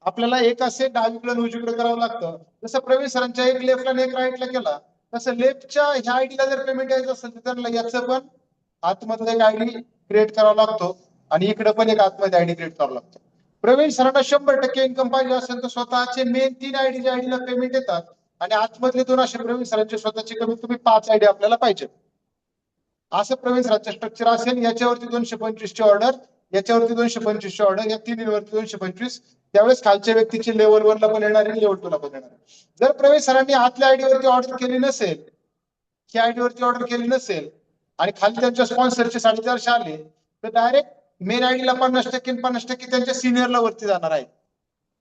आपल्याला एक असे डावीकडे उजवीकडे करावं लागतं. जसं प्रवीण सरांच्या एक लेफ्टला आणि एक राईटला केला, तसं लेफ्टच्या ह्या आयडीला जर पेमेंट यायचं असेल तर त्यांना याचं पण आतमधलं एक आयडी क्रिएट करावा लागतो आणि इकडे पण एक आतमध्ये आयडी क्रिएट करावा लागतो. प्रवीण सरांना 100% इन्कम पाहिजे असेल तर स्वतःचे मेन 3 आयडीच्या आयडीला पेमेंट येतात आणि आतमधले 2 असे प्रवीण सरांचे स्वतःचे कमीत कमी 5 आयडी आपल्याला पाहिजे. असं प्रवीण सरांचं स्ट्रक्चर असेल. याच्यावरती 225 ची ऑर्डर, याच्यावरती 225 ची ऑर्डर, या तिन्हीवरती 225. त्यावेळेस खालच्या व्यक्तीची लेवल 1 ला पण येणार आहे, लेवल 2 ला पण येणार आहे. जर प्रवीण सरांनी आतल्या आयडीवरती ऑर्डर केली नसेल, ही आयडीवरती ऑर्डर केली नसेल आणि खाली त्यांच्या स्पॉन्सरचे 450 आले, तर डायरेक्ट मेन आयडीला 50% 50% त्यांच्या सिनियरला वरती जाणार आहे.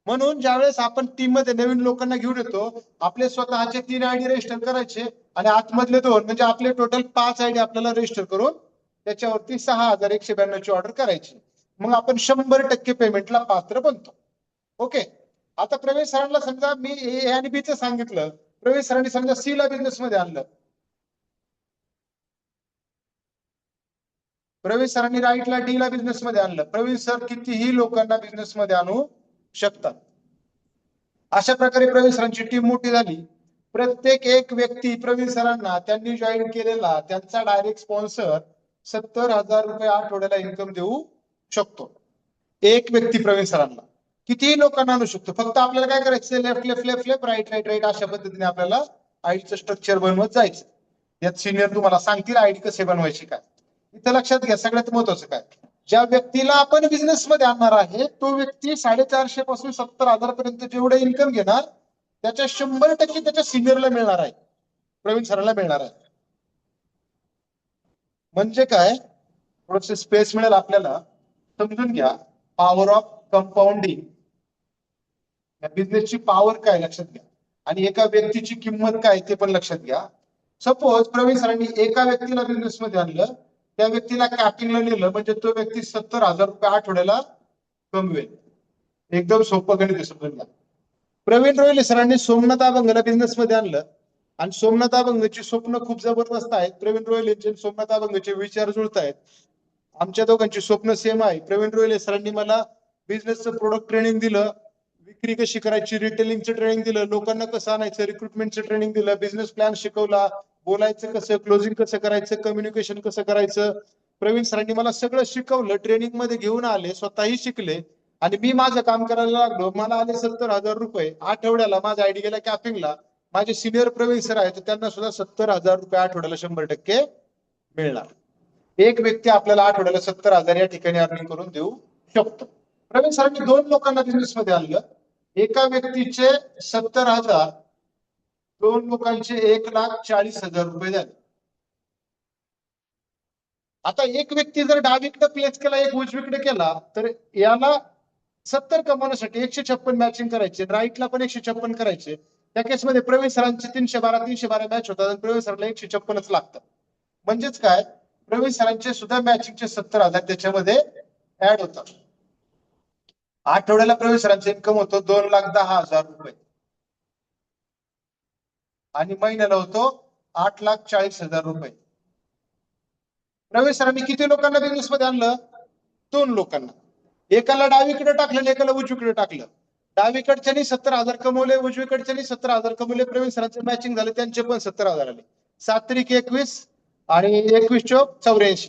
म्हणून ज्यावेळेस आपण टीम मध्ये नवीन लोकांना घेऊन येतो, आपले स्वतःचे 3 आयडी रजिस्टर करायचे आणि आतमधले 2 म्हणजे आपले टोटल 5 आयडी आपल्याला रजिस्टर करून त्याच्यावरती 6,192 ची ऑर्डर करायची. मग आपण 100% पेमेंटला पात्र बनतो. ओके. आता प्रवीण सरांना समजा मी ए आणि बी चं सांगितलं, प्रवीण सरांनी समजा सी ला बिझनेस मध्ये आणलं, प्रवीण सरांनी राईटला डी ला बिझनेस मध्ये आणलं. प्रवीण सर कितीही लोकांना बिझनेस मध्ये आणू शकतात. अशा प्रकारे प्रवीण सरांची टीम मोठी झाली. प्रत्येक एक व्यक्ती प्रवीण सरांना त्यांनी जॉईन केलेला त्यांचा डायरेक्ट स्पॉन्सर 70,000 रुपये आठवड्याला इन्कम देऊ शकतो. एक व्यक्ती प्रवीण सरांना कितीही लोकांना आणू शकतो. फक्त आपल्याला काय करायचं, left left left left right right right अशा पद्धतीने आपल्याला आयडीचं स्ट्रक्चर बनवत जायचं. यात सिनियर तुम्हाला सांगतील आयडी कसे बनवायची काय. इथं लक्षात घ्या सगळ्यात महत्वाचं काय, ज्या व्यक्तीला आपण बिझनेस मध्ये आणणार आहे तो व्यक्ती 450 पासून 70,000 पर्यंत जेवढे इन्कम घेणार त्याच्या 100% त्याच्या सिनियरला मिळणार आहे, प्रवीण सरांना मिळणार आहे. म्हणजे काय, थोडस स्पेस मिळेल आपल्याला. समजून घ्या पॉवर ऑफ कंपाऊंडिंग. या बिझनेसची पॉवर काय लक्षात घ्या आणि एका व्यक्तीची किंमत काय ते पण लक्षात घ्या. सपोज प्रवीण सरांनी एका व्यक्तीला बिझनेस मध्ये आणलं, त्या व्यक्तीला कॅपिंगला नेलं म्हणजे तो व्यक्ती 70,000 रुपये आठवड्याला कमवेल. एकदम सोपं गणित समजून घ्या. प्रवीण रोहिले सरांनी सोमनाथ अभंगला बिझनेस मध्ये आणलं आणि सोमनाथ अभंगची स्वप्न खूप जबरदस्त आहेत. प्रवीण रोहिलेंचे सोमनाथ अभंगचे विचार जुळत आहेत. आमच्या दोघांची स्वप्न सेम आहे. प्रवीण रोहिले सरांनी मला बिझनेसचं प्रोडक्ट ट्रेनिंग दिलं, विक्री कशी करायची, रिटेलिंगचं ट्रेनिंग दिलं, लोकांना कसं आणायचं, रिक्रुटमेंटचं ट्रेनिंग दिलं, बिझनेस प्लॅन शिकवला, बोलायचं कसं, क्लोजिंग कसं करायचं, कम्युनिकेशन कसं करायचं. प्रवीण सरांनी मला सगळं शिकवलं, ट्रेनिंग मध्ये घेऊन आले, स्वतःही शिकले आणि मी माझं काम करायला लागलो. मला आले 70,000 रुपये आठवड्याला. माझा आयडी गेला कॅपिंगला. माझे सिनियर प्रवीण सर आहेत, त्यांना सुद्धा 70,000 रुपये आठवड्याला 100% मिळणार. एक व्यक्ती आपल्याला आठवड्याला 70,000 या ठिकाणी अर्निंग करून देऊ शकतो. प्रवीण सरांनी 2 लोकांना बिझनेस मध्ये आणलं. एका व्यक्तीचे 70,000, 2 लोकांचे 1,40,000 रुपये झाले. आता एक व्यक्ती जर डावीकडे प्लेस केला, एक उजवीकडे केला, तर याला 70 कमवण्यासाठी 156 मॅचिंग करायचे, राईटला पण 156 करायचे. त्या केसमध्ये प्रवीण सरांचे 312 मॅच होतात आणि प्रवीण सरांना 156च लागतात. म्हणजेच काय, प्रवीण सरांचे सुद्धा मॅचिंगचे 70,000 त्याच्यामध्ये ऍड होतात. आठवड्याला प्रवीण सरांचे इन्कम होतो 2,10,000 रुपये आणि महिन्याला होतो 8,40,000 रुपये. प्रवीण सरांनी किती लोकांना बिझनेस मध्ये आणलं, 2 लोकांना. एकाला डावीकडे टाकलं आणि एकाला उजवीकडे टाकलं. डावीकडच्यानी 70,000 कमवले, उजवीकडच्यानी 70,000 कमवले. प्रवीण सरांचे मॅचिंग झाले, त्यांचे पण 70,000 आले. 7 त्रिक 21 आणि 21 चौक 84.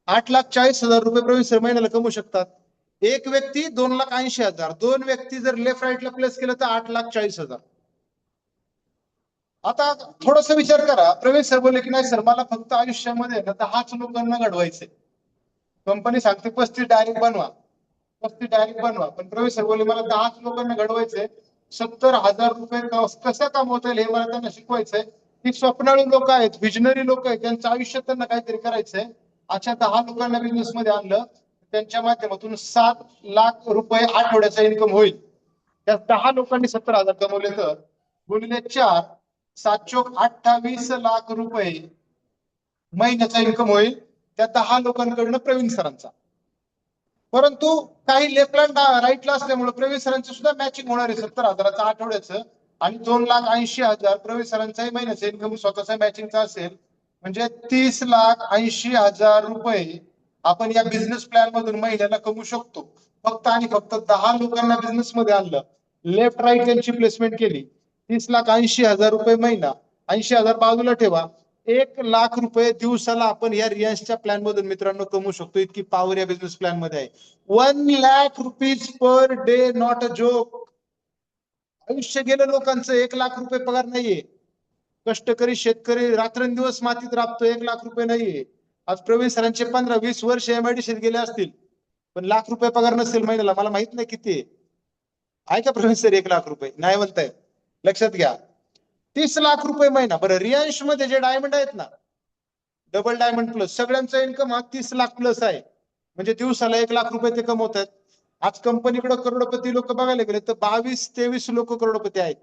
8,40,000 रुपये प्रवीण सर महिन्याला कमवू शकतात. एक व्यक्ती 2,80,000, दोन व्यक्ती जर लेफ्ट राईटला प्लेस केलं तर 8,40,000. आता थोडासा विचार करा, प्रवीण सर बोलले की नाही सर मला फक्त आयुष्यामध्ये ना 10च लोकांना घडवायचे. कंपनी सांगते 35 डायरेक्ट बनवा, 35 डायरेक्ट बनवा, पण प्रवीण सर बोलले मला 10च लोकांना घडवायचे. 70,000 रुपये कसं कमवता येईल हे मला त्यांना शिकवायचंय. ती स्वप्नाळू लोक आहेत, विजनरी लोक आहेत, त्यांचं आयुष्यात त्यांना काहीतरी करायचंय. अशा 10 लोकांना बिझनेस मध्ये आणलं, त्यांच्या माध्यमातून 7 लाख रुपये आठवड्याचा इन्कम होईल. त्या 10 लोकांनी 70,000 कमवले तर गुणिले 4, 7 चोक 28 लाख रुपये महिन्याचा इन्कम होईल त्या 10 लोकांकडनं प्रवीण सरांचा. परंतु काही लेफ्टला राईटला असल्यामुळे प्रवीण सरांचं सुद्धा मॅचिंग होणार आहे 70,000चं आठवड्याचं, आणि 2,80,000 प्रवीण सरांचाही महिन्याचा इन्कम स्वतःचा मॅचिंगचा असेल. म्हणजे 30,80,000 रुपये आपण या बिझनेस प्लॅन मधून महिन्याला कमवू शकतो. फक्त आणि फक्त 10 लोकांना बिझनेस मध्ये आणलं, लेफ्ट राईट यांची प्लेसमेंट केली, 30,80,000 रुपये महिना, 80,000 बाजूला ठेवा, 1,00,000 रुपये दिवसाला आपण या रिलायन्सच्या प्लॅन मधून मित्रांनो कमवू शकतो. इतकी पॉवर या बिझनेस प्लॅन मध्ये आहे. 1,00,000 rupees per day, not a joke. आयुष्य गेलं लोकांचं, 1,00,000 रुपये पगार नाहीये. कष्टकरी शेतकरी रात्रंदिवस मातीत राबतो, 1,00,000 रुपये नाहीये. आज प्रवीण सरांचे 15-20 वर्ष एमआयडीसीत गेले असतील, पण लाख रुपये पगार नसेल महिन्याला, मला माहित नाही किती आहे का प्रवीण सर. 1,00,000 रुपये नाही म्हणताय, लक्षात घ्या. 30 लाख रुपये महिना. बरं, रियांश मध्ये जे डायमंड आहेत ना, डबल डायमंड प्लस, सगळ्यांचा इन्कम हा 30 लाख प्लस आहे. म्हणजे दिवसाला 1,00,000 रुपये ते कमवतात. आज कंपनीकडे करोडपती लोक बघायला गेले तर 22-23 लोक करोडपती आहेत.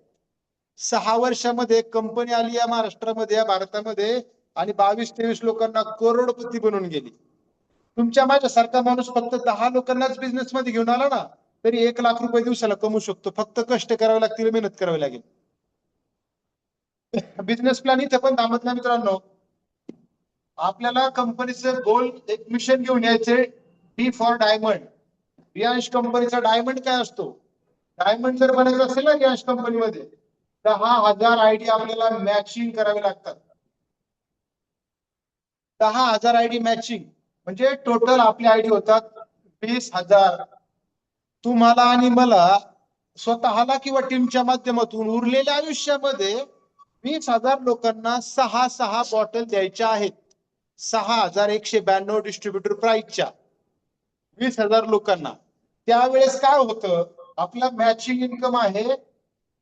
6 वर्षामध्ये कंपनी आली या महाराष्ट्रामध्ये, या भारतामध्ये, आणि 22-23 लोकांना करोडपती बनवून गेली. तुमच्या माझ्यासारखा माणूस फक्त 10 लोकांनाच बिझनेस मध्ये घेऊन आला ना, तरी 1,00,000 रुपये दिवसाला कमवू शकतो. फक्त कष्ट करावे लागतील, मेहनत करावी लागेल. बिझनेस प्लॅन इथे पण थांबत नाही मित्रांनो. आपल्याला कंपनीचं गोल एक मिशन घेऊन यायचे, डी फॉर डायमंड. रियांश कंपनीचा डायमंड काय असतो? डायमंड जर बनायचं असेल ना रियांश कंपनीमध्ये, 10,000 आयडी आपल्याला मॅचिंग करावे लागतात. 10,000 आयडी मॅचिंग म्हणजे टोटल आपले आयडी होतात 20,000. तुम्हाला आणि मला स्वतःला किंवा टीमच्या माध्यमातून उरलेल्या आयुष्यामध्ये 20,000 लोकांना 6 बॉटल द्यायच्या आहेत. 6,192 डिस्ट्रीब्युटर प्राइसच्या 20,000 लोकांना. त्यावेळेस काय होतं, आपला मॅचिंग इन्कम आहे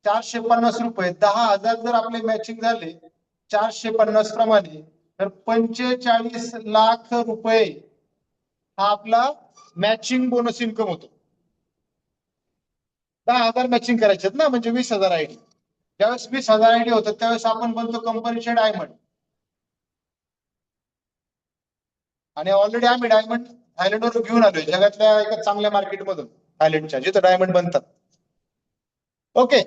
450 रुपये. 10,000 जर आपले मॅचिंग झाले 450 प्रमाणे, तर 45 लाख रुपये हा आपला मॅचिंग बोनस इन्कम होतो. 10,000 मॅचिंग करायचे ना, म्हणजे 20,000 आयडी. ज्यावेळेस 20,000 आयडी होतात त्यावेळेस आपण बनतो कंपनीचे डायमंड. आणि ऑलरेडी आम्ही डायमंड थायलंडवरून घेऊन आलोय, जगातल्या एका चांगल्या मार्केटमधून, थायलंडच्या, जिथं डायमंड बनतात. ओके,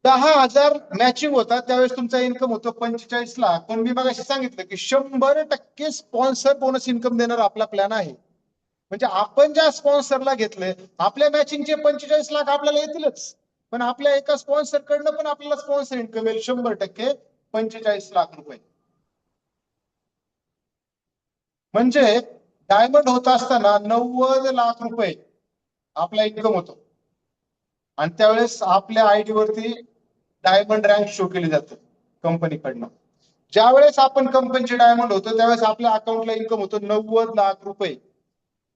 10,000 मॅचिंग होतात त्यावेळेस तुमचा इन्कम होतो 45 लाख. पण मी मगाशी सांगितलं की 100% स्पॉन्सर बोनस इन्कम देणार आपला प्लॅन आहे. म्हणजे आपण ज्या स्पॉन्सरला घेतले, आपल्या मॅचिंगचे 45 लाख आपल्याला येतीलच, पण आपल्या एका स्पॉन्सर कडनं पण आपल्याला स्पॉन्सर इन्कम येईल 100%, 45 लाख रुपये. म्हणजे डायमंड होत असताना 90 लाख रुपये आपला इन्कम होतो. आणि त्यावेळेस आपल्या आयडी वरती डायमंड रँक शो केली जाते कंपनीकडनं. ज्यावेळेस आपण कंपनीचे डायमंड होतो त्यावेळेस आपल्या अकाउंटला इन्कम होतो 90 लाख रुपये.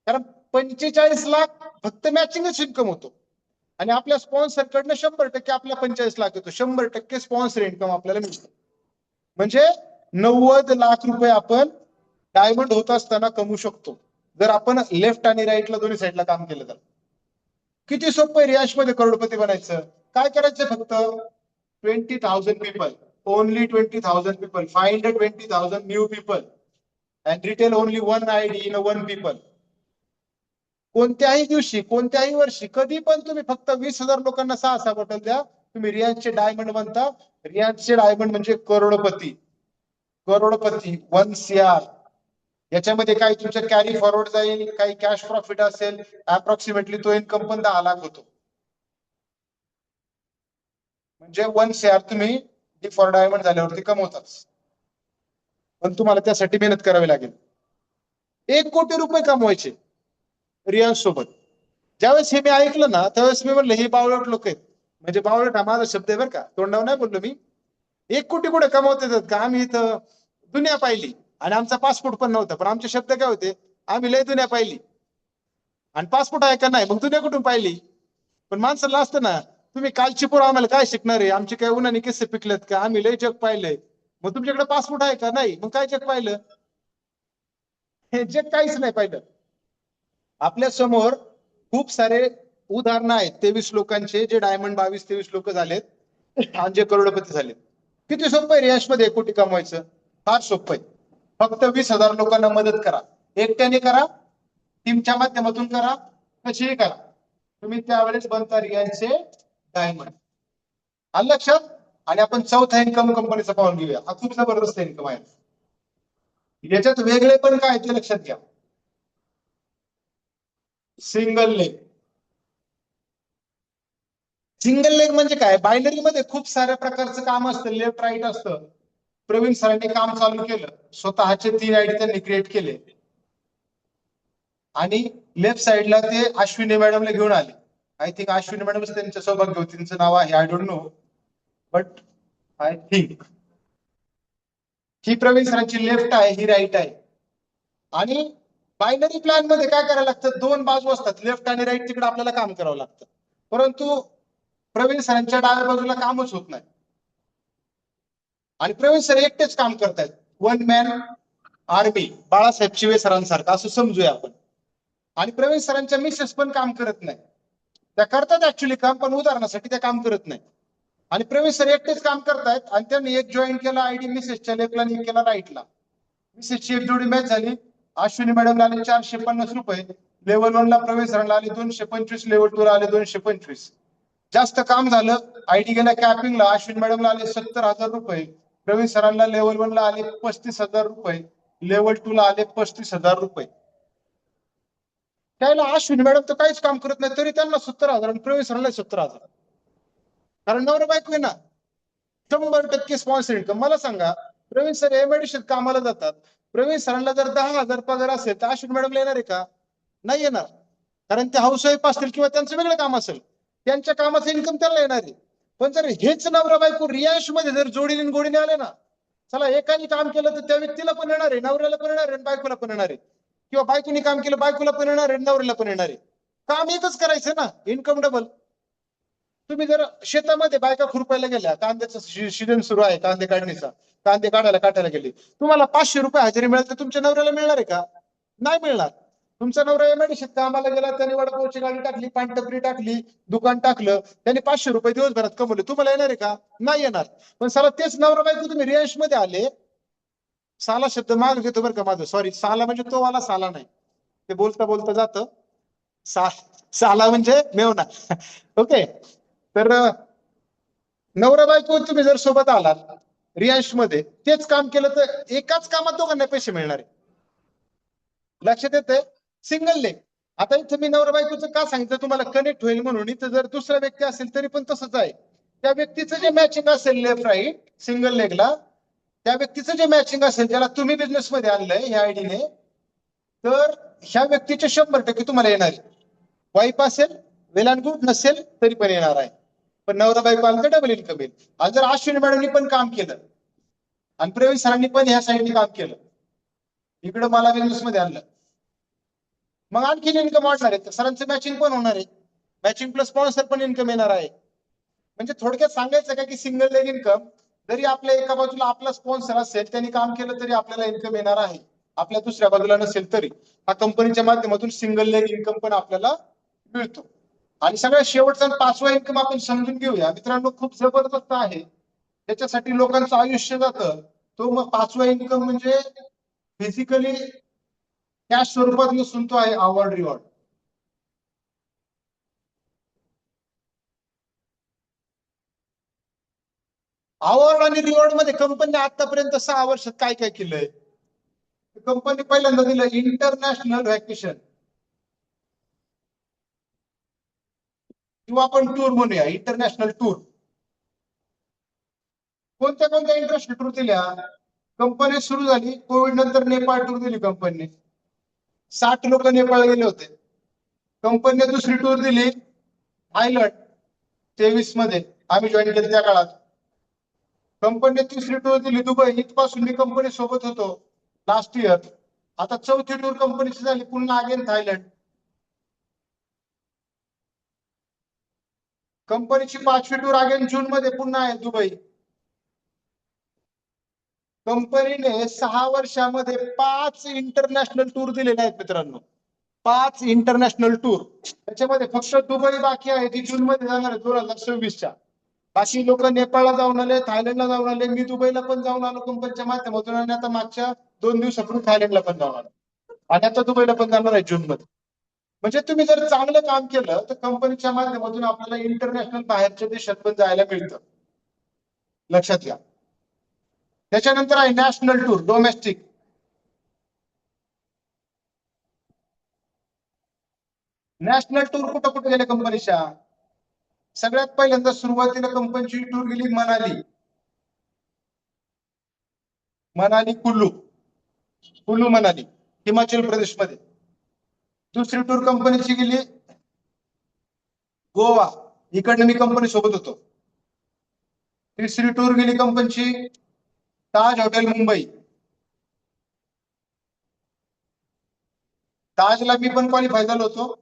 कारण 45 लाख फक्त मॅचिंगच इन्कम होतो, आणि आपल्या स्पॉन्सर कडनं 100% आपल्या 45 लाख येतो. 100% स्पॉन्सर इन्कम आपल्याला मिळतो. म्हणजे 90 लाख रुपये आपण डायमंड होत असताना कमवू शकतो, जर आपण लेफ्ट आणि राईटला दोन्ही साईडला काम केलं तर. किती सोपं आहे रियांश मध्ये करोडपती बनायचं. काय करायचं, फक्त 20,000 people, only 20,000 people, find 20,000 new people and retail only 1 ID in 1 people. कोणत्याही दिवशी, कोणत्याही वर्षी, कधी पण तुम्ही फक्त 20,000 लोकांना 6 बॉटल द्या, तुम्ही रियांशचे डायमंड बनता. रियांशचे डायमंड म्हणजे करोडपती. करोडपती 1 CR. याच्यामध्ये काही तुमचं कॅरी फॉरवर्ड जाईल, काही कॅश प्रॉफिट असेल, अप्रॉक्सिमेटली तो इन्कम पण 10 लाख होतो. म्हणजे 1 CR तुम्ही डी फॉर डायमंड झाल्यावरती कमवताच, पण तुम्हाला त्यासाठी मेहनत करावी लागेल. 1 कोटी रुपये कमवायचे रिलायन्स सोबत. ज्यावेळेस हे मी ऐकलं ना त्यावेळेस मी म्हणलं हे बावळट लोक आहेत. म्हणजे बावळट हा माझा शब्द आहे बरं का, तोंडावर नाही बोललो मी. 1 कोटी कुठे कमवत येतात का? आम्ही इथं दुनिया पाहिली आणि आमचा पासपोर्ट पण नव्हता, पण आमचे शब्द काय होते, आम्ही लय दुनिया पाहिली. आणि पासपोर्ट आहे का नाही, मग दुनिया कुठून पाहिली? पण माणसाला असतं ना, तुम्ही कालची पोरं आम्हाला काय शिकणार आहे, आमचे काय उन्हाने किस्से पिकलेत का, आम्ही लय जग पाहिलंय. मग तुमच्याकडे पासपोर्ट आहे का? नाही, मग काय जग पाहिलं? हे जग काहीच नाही पाहिलं. आपल्या समोर खूप सारे उदाहरणं आहेत 23 लोकांचे, जे डायमंड 22-23 लोक झालेत आणि जे करोडपती झालेत. किती सोपं आहे रियाश मध्ये 1 कोटी कमवायचं? फार सोपं आहे. फक्त 20,000 लोकांना मदत करा. एकट्याने करा, टीमच्या माध्यमातून करा, कशीही करा, तुम्ही त्यावेळेस बनता रियाजचे डायमंड. आलं लक्षात? आणि आपण चौथा इन्कम कंपनीचा पाहून घेऊया. हा खूप जबरदस्त इन्कम आहे. याच्यात वेगळे पण काय ते लक्षात घ्या. Single leg. सिंगल लेग म्हणजे काय? बायनरी मध्ये खूप साऱ्या प्रकारचं काम असतं, लेफ्ट राईट असतं. प्रवीण सरांनी काम चालू केलं, स्वतःचे 3 आयडी त्यांनी क्रिएट केले आणि लेफ्ट साईडला ते अश्विनी मॅडमला घेऊन आले. आय थिंक अश्विनी मॅडमच त्यांच्या सौभाग्य होती, त्यांचं नाव आहे, I don't know, but I think he Praveen सरांची लेफ्ट आहे, ही राईट आहे. आणि बायनरी प्लॅन मध्ये काय करायला लागतं, 2 बाजू असतात, लेफ्ट आणि राईट, तिकडे आपल्याला काम करावं लागतं. परंतु प्रवीण सरांच्या डाव्या बाजूला कामच होत नाही आणि प्रवीण सर एकटेच काम करतायत. 1 मॅन आर्मी, बाळासाहेब चिवे सरांसारखं असं समजूया आपण. आणि प्रवीण सरांच्या मिसेस पण काम करत नाही, त्या करतात ऍक्च्युली काम, पण उदाहरणासाठी त्या काम करत नाही. आणि प्रवीण सर एकटेच काम करतायत आणि त्यांनी एक जॉईन केला आयडी मिसेसच्या लेफ्टला आणि एक केला राईटला. मिसेसची एक जोडी मॅच झाली, अश्विनी मॅडमला आले 450 रुपये, लेवल 1 ला प्रवीण सरांना आले 225, लेवल 2 ला आले 225. जास्त काम झालं, आयडी गेल्या कॅपिंगला, अश्विनी मॅडमला आले 70,000 रुपये, प्रवीण सरांना लेवल 1 ला आले 35,000 रुपये, लेवल 2 ला आले 35,000 रुपये. त्याला अश्विनी मॅडम तर काहीच काम करत नाही, तरी त्यांना 70,000 आणि प्रवीण सरांना 70,000. कारण नवरा बायको आहे ना, 100% स्पॉन्सर इन्कम. मला सांगा, प्रवीण सर एमआयडीसीत कामाला जातात, प्रवीण सरांना जर 10,000 पगार असेल तर अश्विनी मॅडमला येणार आहे का? नाही येणार. कारण ते हाऊसवाईफ असतील किंवा त्यांचं वेगळं काम असेल, त्यांच्या कामाचं इन्कम त्यांना येणार आहे. पण जर हेच नवरा बायको रियाश मध्ये जर जोडीने गोडीने आले ना, चला एकाने काम केलं तर त्या व्यक्तीला पण येणार आहे, नवऱ्याला पण येणार आहे, बायकोला पण येणार आहे. किंवा बायकोनी काम केलं, बायकोला पण येणार आहे, नवऱ्याला पण येणार आहे. काम एकच करायचं ना, इन्कम डबल. तुम्ही जर शेतामध्ये बायका खुरपायला गेल्या, कांद्याचं सीजन सुरू आहे, कांदे काढणीचा, कांदे काढायला गेले, तुम्हाला 500 रुपये हजेरी मिळेल तर तुमच्या नवऱ्याला मिळणार आहे का? नाही मिळणार. तुमचा नवरा एमआयडीसीत कामाला गेला, त्याने वडापावची गाडी टाकली, पानटपरी टाकली, दुकान टाकलं, त्याने 500 रुपये दिवसभरात कमवले, तुम्हाला येणार आहे का? नाही येणार. पण साला तेच नवरा बायको तुम्ही रियांश मध्ये आले, साला शब्द माग घेतो बरं का माझं, सॉरी, साला म्हणजे तो वाला साला नाही, ते बोलता बोलता जातं. साला म्हणजे मेवना. ओके. तर नवरा बायको तुम्ही जर सोबत आलात रियांश मध्ये, तेच काम केलं तर एकाच कामात दोघांना पैसे मिळणार आहे. लक्षात येते? Single leg. आता इथं मी नवरा बायकोचं का सांगितलं तुम्हाला, कनेक्ट होईल म्हणून. इथं जर दुसरा व्यक्ती असेल तरी पण तसंच आहे. त्या व्यक्तीचं जे मॅचिंग असेल लेफ्ट राईट सिंगल लेगला, त्या व्यक्तीचं जे मॅचिंग असेल, ज्याला तुम्ही बिझनेस मध्ये आणलंय ह्या आयडीने, तर ह्या व्यक्तीचे 100% तुम्हाला येणार आहे. वाईफ असेल वेल अँड गुड, नसेल तरी पण येणार आहे. पण नवरा बायको आलं तर डबल इन्कम येईल. आणि जर अश्विनी मॅडमनी पण काम केलं आणि प्रवीण सरांनी पण ह्या साईडने काम केलं, इकडे मला बिझनेस मध्ये आणलं, मग आणखीन इन्कम वाढणार आहे. सरांचं मॅचिंग पण होणार आहे, मॅचिंग प्लस स्पॉन्सर पण इन्कम येणार आहे. म्हणजे थोडक्यात सांगायचं काय की सिंगल लेग इन्कम, जरी आपल्या एका बाजूला आपला स्पॉन्सर असेल, त्यांनी काम केलं तरी आपल्याला इन्कम येणार आहे. आपल्या दुसऱ्या बाजूला नसेल तरी हा कंपनीच्या माध्यमातून सिंगल लेग इन्कम पण आपल्याला मिळतो. आणि सगळ्यात शेवटचा 5वा इन्कम आपण समजून घेऊया मित्रांनो, खूप जबरदस्त आहे. त्याच्यासाठी लोकांचं आयुष्य जातं. तो मग 5वा इन्कम म्हणजे फिजिकली कॅश स्वरूपात नसून तो आहे अवॉर्ड रिवॉर्ड. अवॉर्ड आणि रिवॉर्ड मध्ये कंपनी आतापर्यंत 6 वर्षात काय काय केलंय? कंपनी पहिल्यांदा दिलं इंटरनॅशनल व्हॅकेशन, किंवा आपण टूर म्हणूया, इंटरनॅशनल टूर. कोणत्या कोणत्या इंटरनॅशनल टूर दिल्या? कंपनी सुरू झाली कोविड नंतर नेपाळ टूर दिली कंपनीने. 60 लोक नेपाळ गेले होते. कंपनीने दुसरी टूर दिली थायलंड 23 मध्ये, आम्ही जॉईन केलं त्या काळात. कंपनीने तिसरी टूर दिली दुबई. इथपासून मी कंपनी सोबत होतो लास्ट इयर. आता चौथी टूर कंपनीची झाली पुन्हा अगेन थायलंड. कंपनीची 5वी टूर अगेन जून मध्ये पुन्हा आहे दुबई. कंपनीने 6 वर्षामध्ये 5 इंटरनॅशनल टूर दिलेले आहेत मित्रांनो. 5 इंटरनॅशनल टूर. त्याच्यामध्ये फक्त दुबई बाकी आहे, ती जून मध्ये जाणार आहे 2026च्या. बाकी लोक नेपाळला जाऊन आले, थायलंडला जाऊन आले. मी दुबईला पण जाऊन आलो कंपनीच्या माध्यमातून, आणि आता मागच्या 2 दिवसापूर्वी थायलंडला पण जाऊन आलो, आणि आता दुबईला पण जाणार आहे जून मध्ये. म्हणजे तुम्ही जर चांगलं काम केलं तर कंपनीच्या माध्यमातून आपल्याला इंटरनॅशनल बाहेरच्या देशात पण जायला मिळतं, लक्षात घ्या. त्याच्यानंतर आहे national tour, domestic. National tour कुठं कुठे गेल्या कंपनीच्या? सगळ्यात पहिल्यांदा सुरुवातीला कंपनीची टूर गेली मनाली. मनाली कुल्लू, कुल्लू मनाली हिमाचल प्रदेश मध्ये. दुसरी टूर कंपनीची गेली गोवा, इकडनं मी कंपनी सोबत होतो. तिसरी टूर गेली कंपनीची ताज हॉटेल मुंबई. ताजला मी पण क्वालिफाय झालो होतो.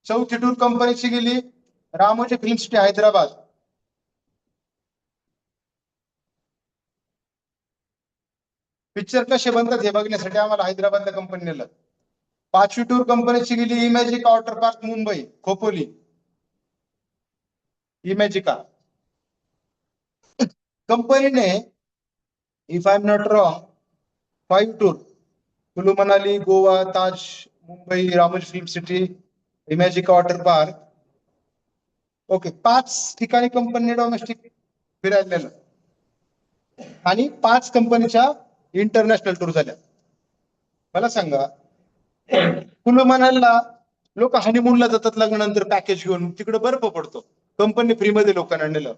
चौथी टूर कंपनीची गेली Ramoji film city Hyderabad. Picture कसे बनतात हे बघण्यासाठी आम्हाला हैदराबादला कंपनी नेलं. 5वी टूर कंपनीची गेली इमॅजिका वॉटर पार्क मुंबई खोपोली, इमॅजिका. कंपनीने if I am not wrong 5 tour Kullu Manali Goa Taj Mumbai Ramoji film city Imagica water park, okay, 5 ठिकाणी कंपनीने डोमेस्टिक फिरायला नेलं, आणि 5 कंपनीच्या इंटरनॅशनल टूर झाल्या. मला सांगा, कुल्लू मनालीला लोक हनीमूनला जातात लग्नानंतर पॅकेज घेऊन, तिकडे बर्फ पडतो, कंपनी फ्रीमध्ये लोकांना नेलं.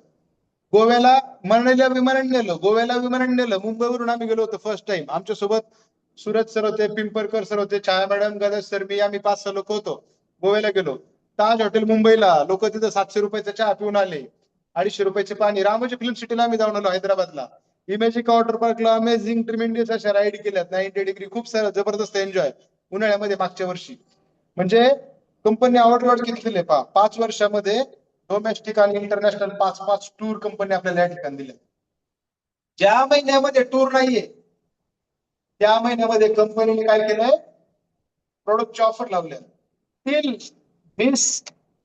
गोव्याला मनालीला विमानाने नेलं, गोव्याला विमानाने नेलं. मुंबईवरून आम्ही गेलो होतो फर्स्ट टाइम. आमच्या सोबत सूरज सर होते, पिंपरकर सर होते, छाया मॅडम, गणेश सर, मी, आम्ही 5-6 लोक होतो. गोव्याला गेलो. ताज हॉटेल मुंबईला लोक तिथं 700 रुपयाचा चहा पिऊन आले, 250 रुपयाचे पाणी. रामोजी फिल्म सिटीला आम्ही जाऊन आलो हैदराबादला. इमॅजिका वॉटर पार्कला अमेझिंग ट्रिमेंडियस अशा राईड केल्यात 90 डिग्री, खूप सारं जबरदस्त एन्जॉय उन्हाळ्यामध्ये मागच्या वर्षी. म्हणजे कंपनी आवडवाड घेतलेले 5 वर्षामध्ये डोमेस्टिक आणि इंटरनॅशनल 5-5 टूर कंपनी आपल्याला या ठिकाणी दिल्या. ज्या महिन्यामध्ये टूर नाहीये त्या महिन्यामध्ये कंपनीने काय केलंय, प्रोडक्टची ऑफर लावल्या. Till this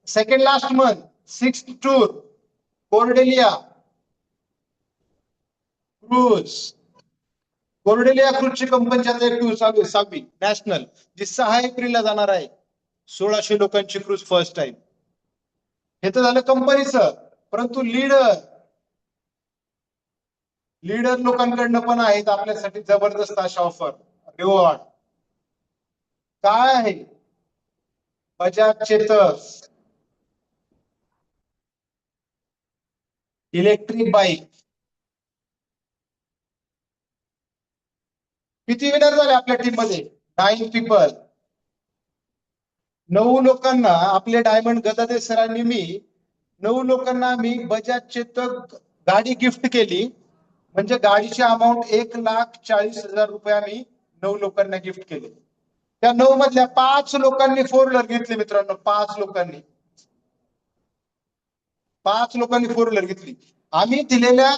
second last month 6th tour Cordelia cruise. Cordelia क्रूजची कंपनीच्या एक टूर चालू आहे 6वी नॅशनल, जी 6 एप्रिलला जाणार आहे. 1600 लोकांची क्रूज फर्स्ट टाइम. हे तर झालं कंपनीचं. परंतु लीडर लोकांकडनं पण आहेत आपल्यासाठी जबरदस्त अशा ऑफर, रिवॉर्ड. काय आहे? Bajaj Chetak electric bike. किती विनर झाले आपल्या टीम मध्ये? 9 पीपल. 9 लोकांना आपले डायमंड गदादे सरांनी, मी 9 लोकांना आम्ही बजाज चेतक गाडी गिफ्ट केली. म्हणजे गाडीची अमाऊंट 1,40,000 रुपये आम्ही 9 लोकांना गिफ्ट केले. त्या 9 मधल्या 5 लोकांनी 4 व्हीलर घेतली मित्रांनो. 5 लोकांनी 4 व्हीलर घेतली. आम्ही दिलेल्या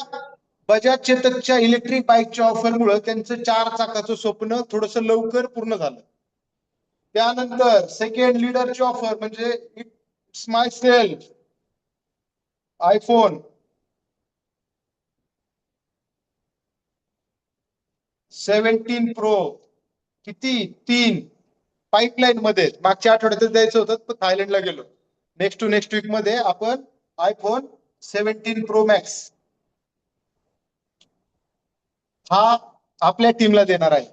बजाज चेतकच्या इलेक्ट्रिक बाईकच्या ऑफरमुळे त्यांचं 4 चाकाचं स्वप्न थोडस लवकर पूर्ण झालं. त्यानंतर सेकंड लीडरची ऑफर म्हणजे it's my self iPhone 17 pro. किती? 3 पाईपलाईन मध्ये. मागच्या आठवड्यातच द्यायचं होतं पण थायलंडला गेलो. नेक्स्ट टू नेक्स्ट वीक मध्ये आपण आयफोन 17 प्रो मॅक्स हा आपल्या टीमला देणार आहे,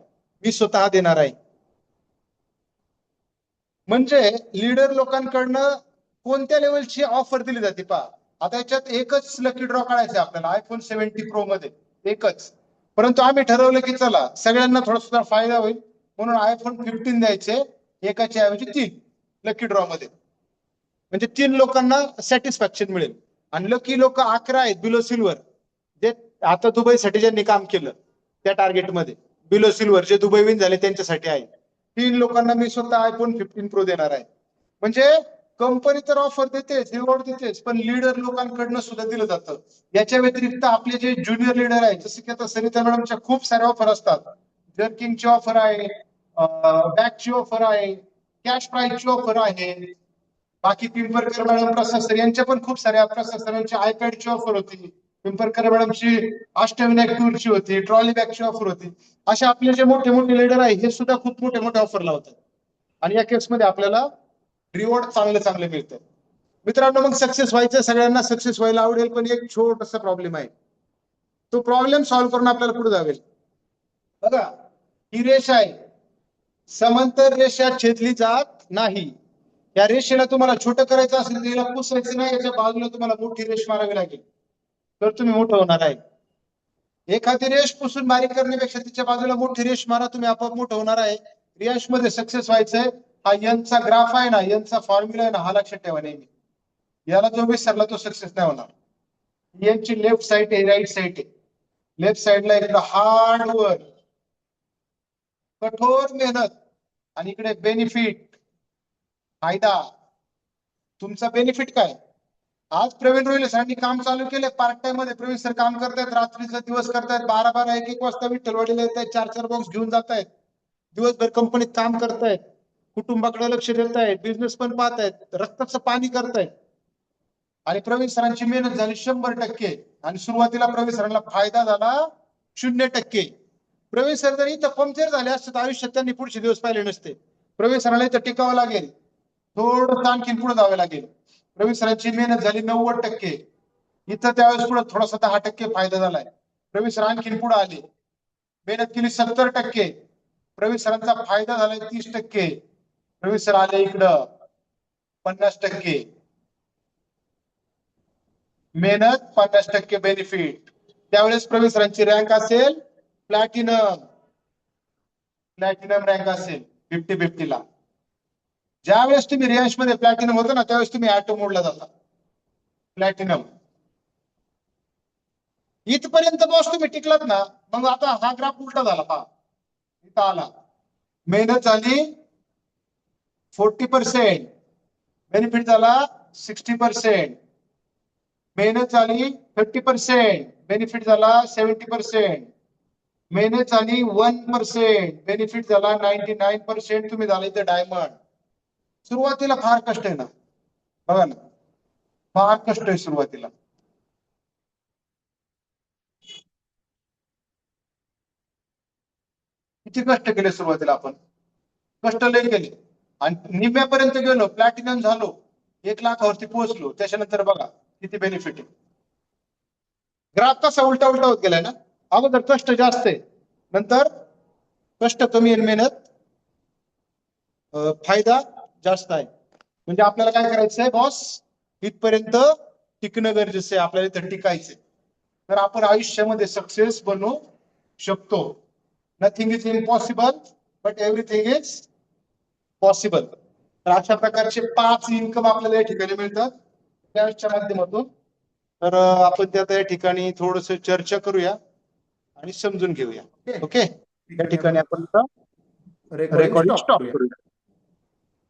मी स्वतः देणार आहे. म्हणजे लीडर लोकांकडनं कोणत्या लेवलची ऑफर दिली जाते पहा. आता याच्यात एकच लकी ड्रॉ काढायचा आपल्याला आयफोन 70 प्रो मध्ये, एकच. परंतु आम्ही ठरवलं की चला सगळ्यांना थोडासा फायदा होईल म्हणून iPhone 15 द्यायचे, एकाच्या ऐवजी 3 लकी ड्रॉ मध्ये. म्हणजे 3 लोकांना सॅटिस्फॅक्शन मिळेल. आणि लकी लोक 11 आहेत बिलो सिल्वर, जे आता दुबईसाठी ज्यांनी काम केलं त्या टार्गेटमध्ये. बिलो सिल्वर जे दुबई विन झाले त्यांच्यासाठी आहे. 3 लोकांना मी स्वतः iPhone 15 Pro देणार आहे. म्हणजे कंपनी तर ऑफर देतेच, रिवॉर्ड देतेच, पण लीडर लोकांकडनं सुद्धा दिलं जातं. याच्या व्यतिरिक्त आपले जे ज्युनियर लीडर आहेत, जसे की आता सरिता मॅडमच्या खूप साऱ्या ऑफर असतात. जर्किंगची ऑफर आहे, बॅगची ऑफर आहे, कॅश प्राईजची ऑफर आहे. बाकी पिंपरकर मॅडम, प्रसाद सर यांच्या पण खूप साऱ्या, प्रसाद सरांची आयपॅडची ऑफर होती, पिंपरकर मॅडमची अष्टविनायक टूरची होती, ट्रॉली बॅगची ऑफर होती. असे आपले जे मोठे मोठे लीडर आहे हे सुद्धा खूप मोठे मोठे ऑफर लावतात. आणि या केसमध्ये आपल्याला रिवॉर्ड चांगले मिळतं. मित्रांनो, मग सक्सेस व्हायचं, सगळ्यांना सक्सेस व्हायला आवडेल, पण एक छोटासा प्रॉब्लेम आहे. तो प्रॉब्लेम सॉल्व्ह करून आपल्याला पुढे जावेल. बघा, ही रेष आहे, समांतर रेषा छेदली जात नाही. या रेषेला तुम्हाला छोटं करायचं असेल तर याला पुसायचं नाही, याच्या बाजूला तुम्हाला मोठी रेष मारावी लागेल, तर तुम्ही मोठं होणार आहे. एखादी रेष पुसून बारीक करण्यापेक्षा तिच्या बाजूला मोठी रेष मारा, तुम्ही आपोआप मोठं होणार आहे. रियांश मध्ये सक्सेस व्हायचंय. हा यनचा ग्राफ आहे ना, यनचा फॉर्म्युला आहे ना, हा लक्षात ठेवा नेहमी. याला जो विसरला तो सक्सेस नाही होणार. यनची लेफ्ट साइड आहे, राईट साइड आहे. लेफ्ट साइडला इकडे हार्ड वर्क, कठोर मेहनत, आणि इकडे बेनिफिट, फायदा. तुमचा बेनिफिट काय? आज प्रवीण रोहिले सरांनी काम चालू केले पार्ट टाइम मध्ये. प्रवीण सर काम करतायत, रात्रीचा दिवस करतायत, 12-12, 1-1 वाजता विठ्ठलवाडीला येत आहेत, 4-4 बॉक्स घेऊन जात आहेत, दिवसभर कंपनीत काम करतायत, कुटुंबाकडे लक्ष देत आहेत, बिझनेस पण पाहतायत, रक्ताचं पाणी करतायत. आणि प्रवीण सरांची मेहनत झाली 100%. आणि सुरुवातीला प्रवीण सरांना फायदा झाला 0%. प्रवीण सर जर इथं पंक्चर झाले असते तर आयुष्यात त्यांनी पुढचे दिवस पाहिले नसते. प्रवीण सरांना इथं टिकावं लागेल, थोडं आणखीन पुढे जावं लागेल. प्रवीण सरांची मेहनत झाली 90%. इथं त्यावेळेस पुढे थोडासा 10% फायदा झालाय. प्रवीण सर आणखीन पुढे आले, मेहनत केली 70%. प्रवीण सरांचा फायदा झालाय 30%. प्रवीण सर आले इकडं 50%. मेहनत 50% बेनिफिट. त्यावेळेस प्रवीण सरांची रँक असेल प्लॅटिनम. प्लॅटिनम रँक असेल 50-50 ला. ज्यावेळेस तुम्ही रियांश मध्ये प्लॅटिनम होतं ना, त्यावेळेस तुम्ही ऍटो मोडला जाता. प्लॅटिनम इथपर्यंत बॉस तुम्ही टिकलात ना, मग आता हा ग्राफ उलटा झाला पहा. इथं आला, मेहनत झाली 40%, बेनिफिट झाला 60%. मेहनत झाली 30%, बेनिफिट झाला 70%. मेहनत झाली 1%, बेनिफिट झाला 99%. तुम्ही झाला इथे डायमंड. सुरुवातीला फार कष्ट आहे ना, बघा ना, फार कष्ट आहे सुरुवातीला. किती कष्ट केले सुरुवातीला आपण, कष्ट लय केले. आणि निम्म्यापर्यंत गेलो, प्लॅटिनम झालो, 1 लाखावरती पोहोचलो. त्याच्यानंतर बघा किती बेनिफिट आहे. ग्राफ कसा उलटा उलटा होत गेलाय ना. अगोदर कष्ट जास्त आहे, नंतर कष्ट कमी आणि मेहनत फायदा जास्त आहे. म्हणजे आपल्याला काय करायचंय बॉस, इथपर्यंत टिकणं गरजेचं आहे, आपल्याला इथं टिकायचंय. तर आपण आयुष्यामध्ये सक्सेस बनवू शकतो. Nothing is impossible but everything is possible. तर अशा प्रकारचे 5 इन्कम आपल्याला या ठिकाणी मिळतात त्याच्या माध्यमातून. तर आपण त्या ठिकाणी थोडस चर्चा करूया आणि समजून घेऊया. ओके, या ठिकाणी आपण रेकॉर्डिंग स्टॉप करूया.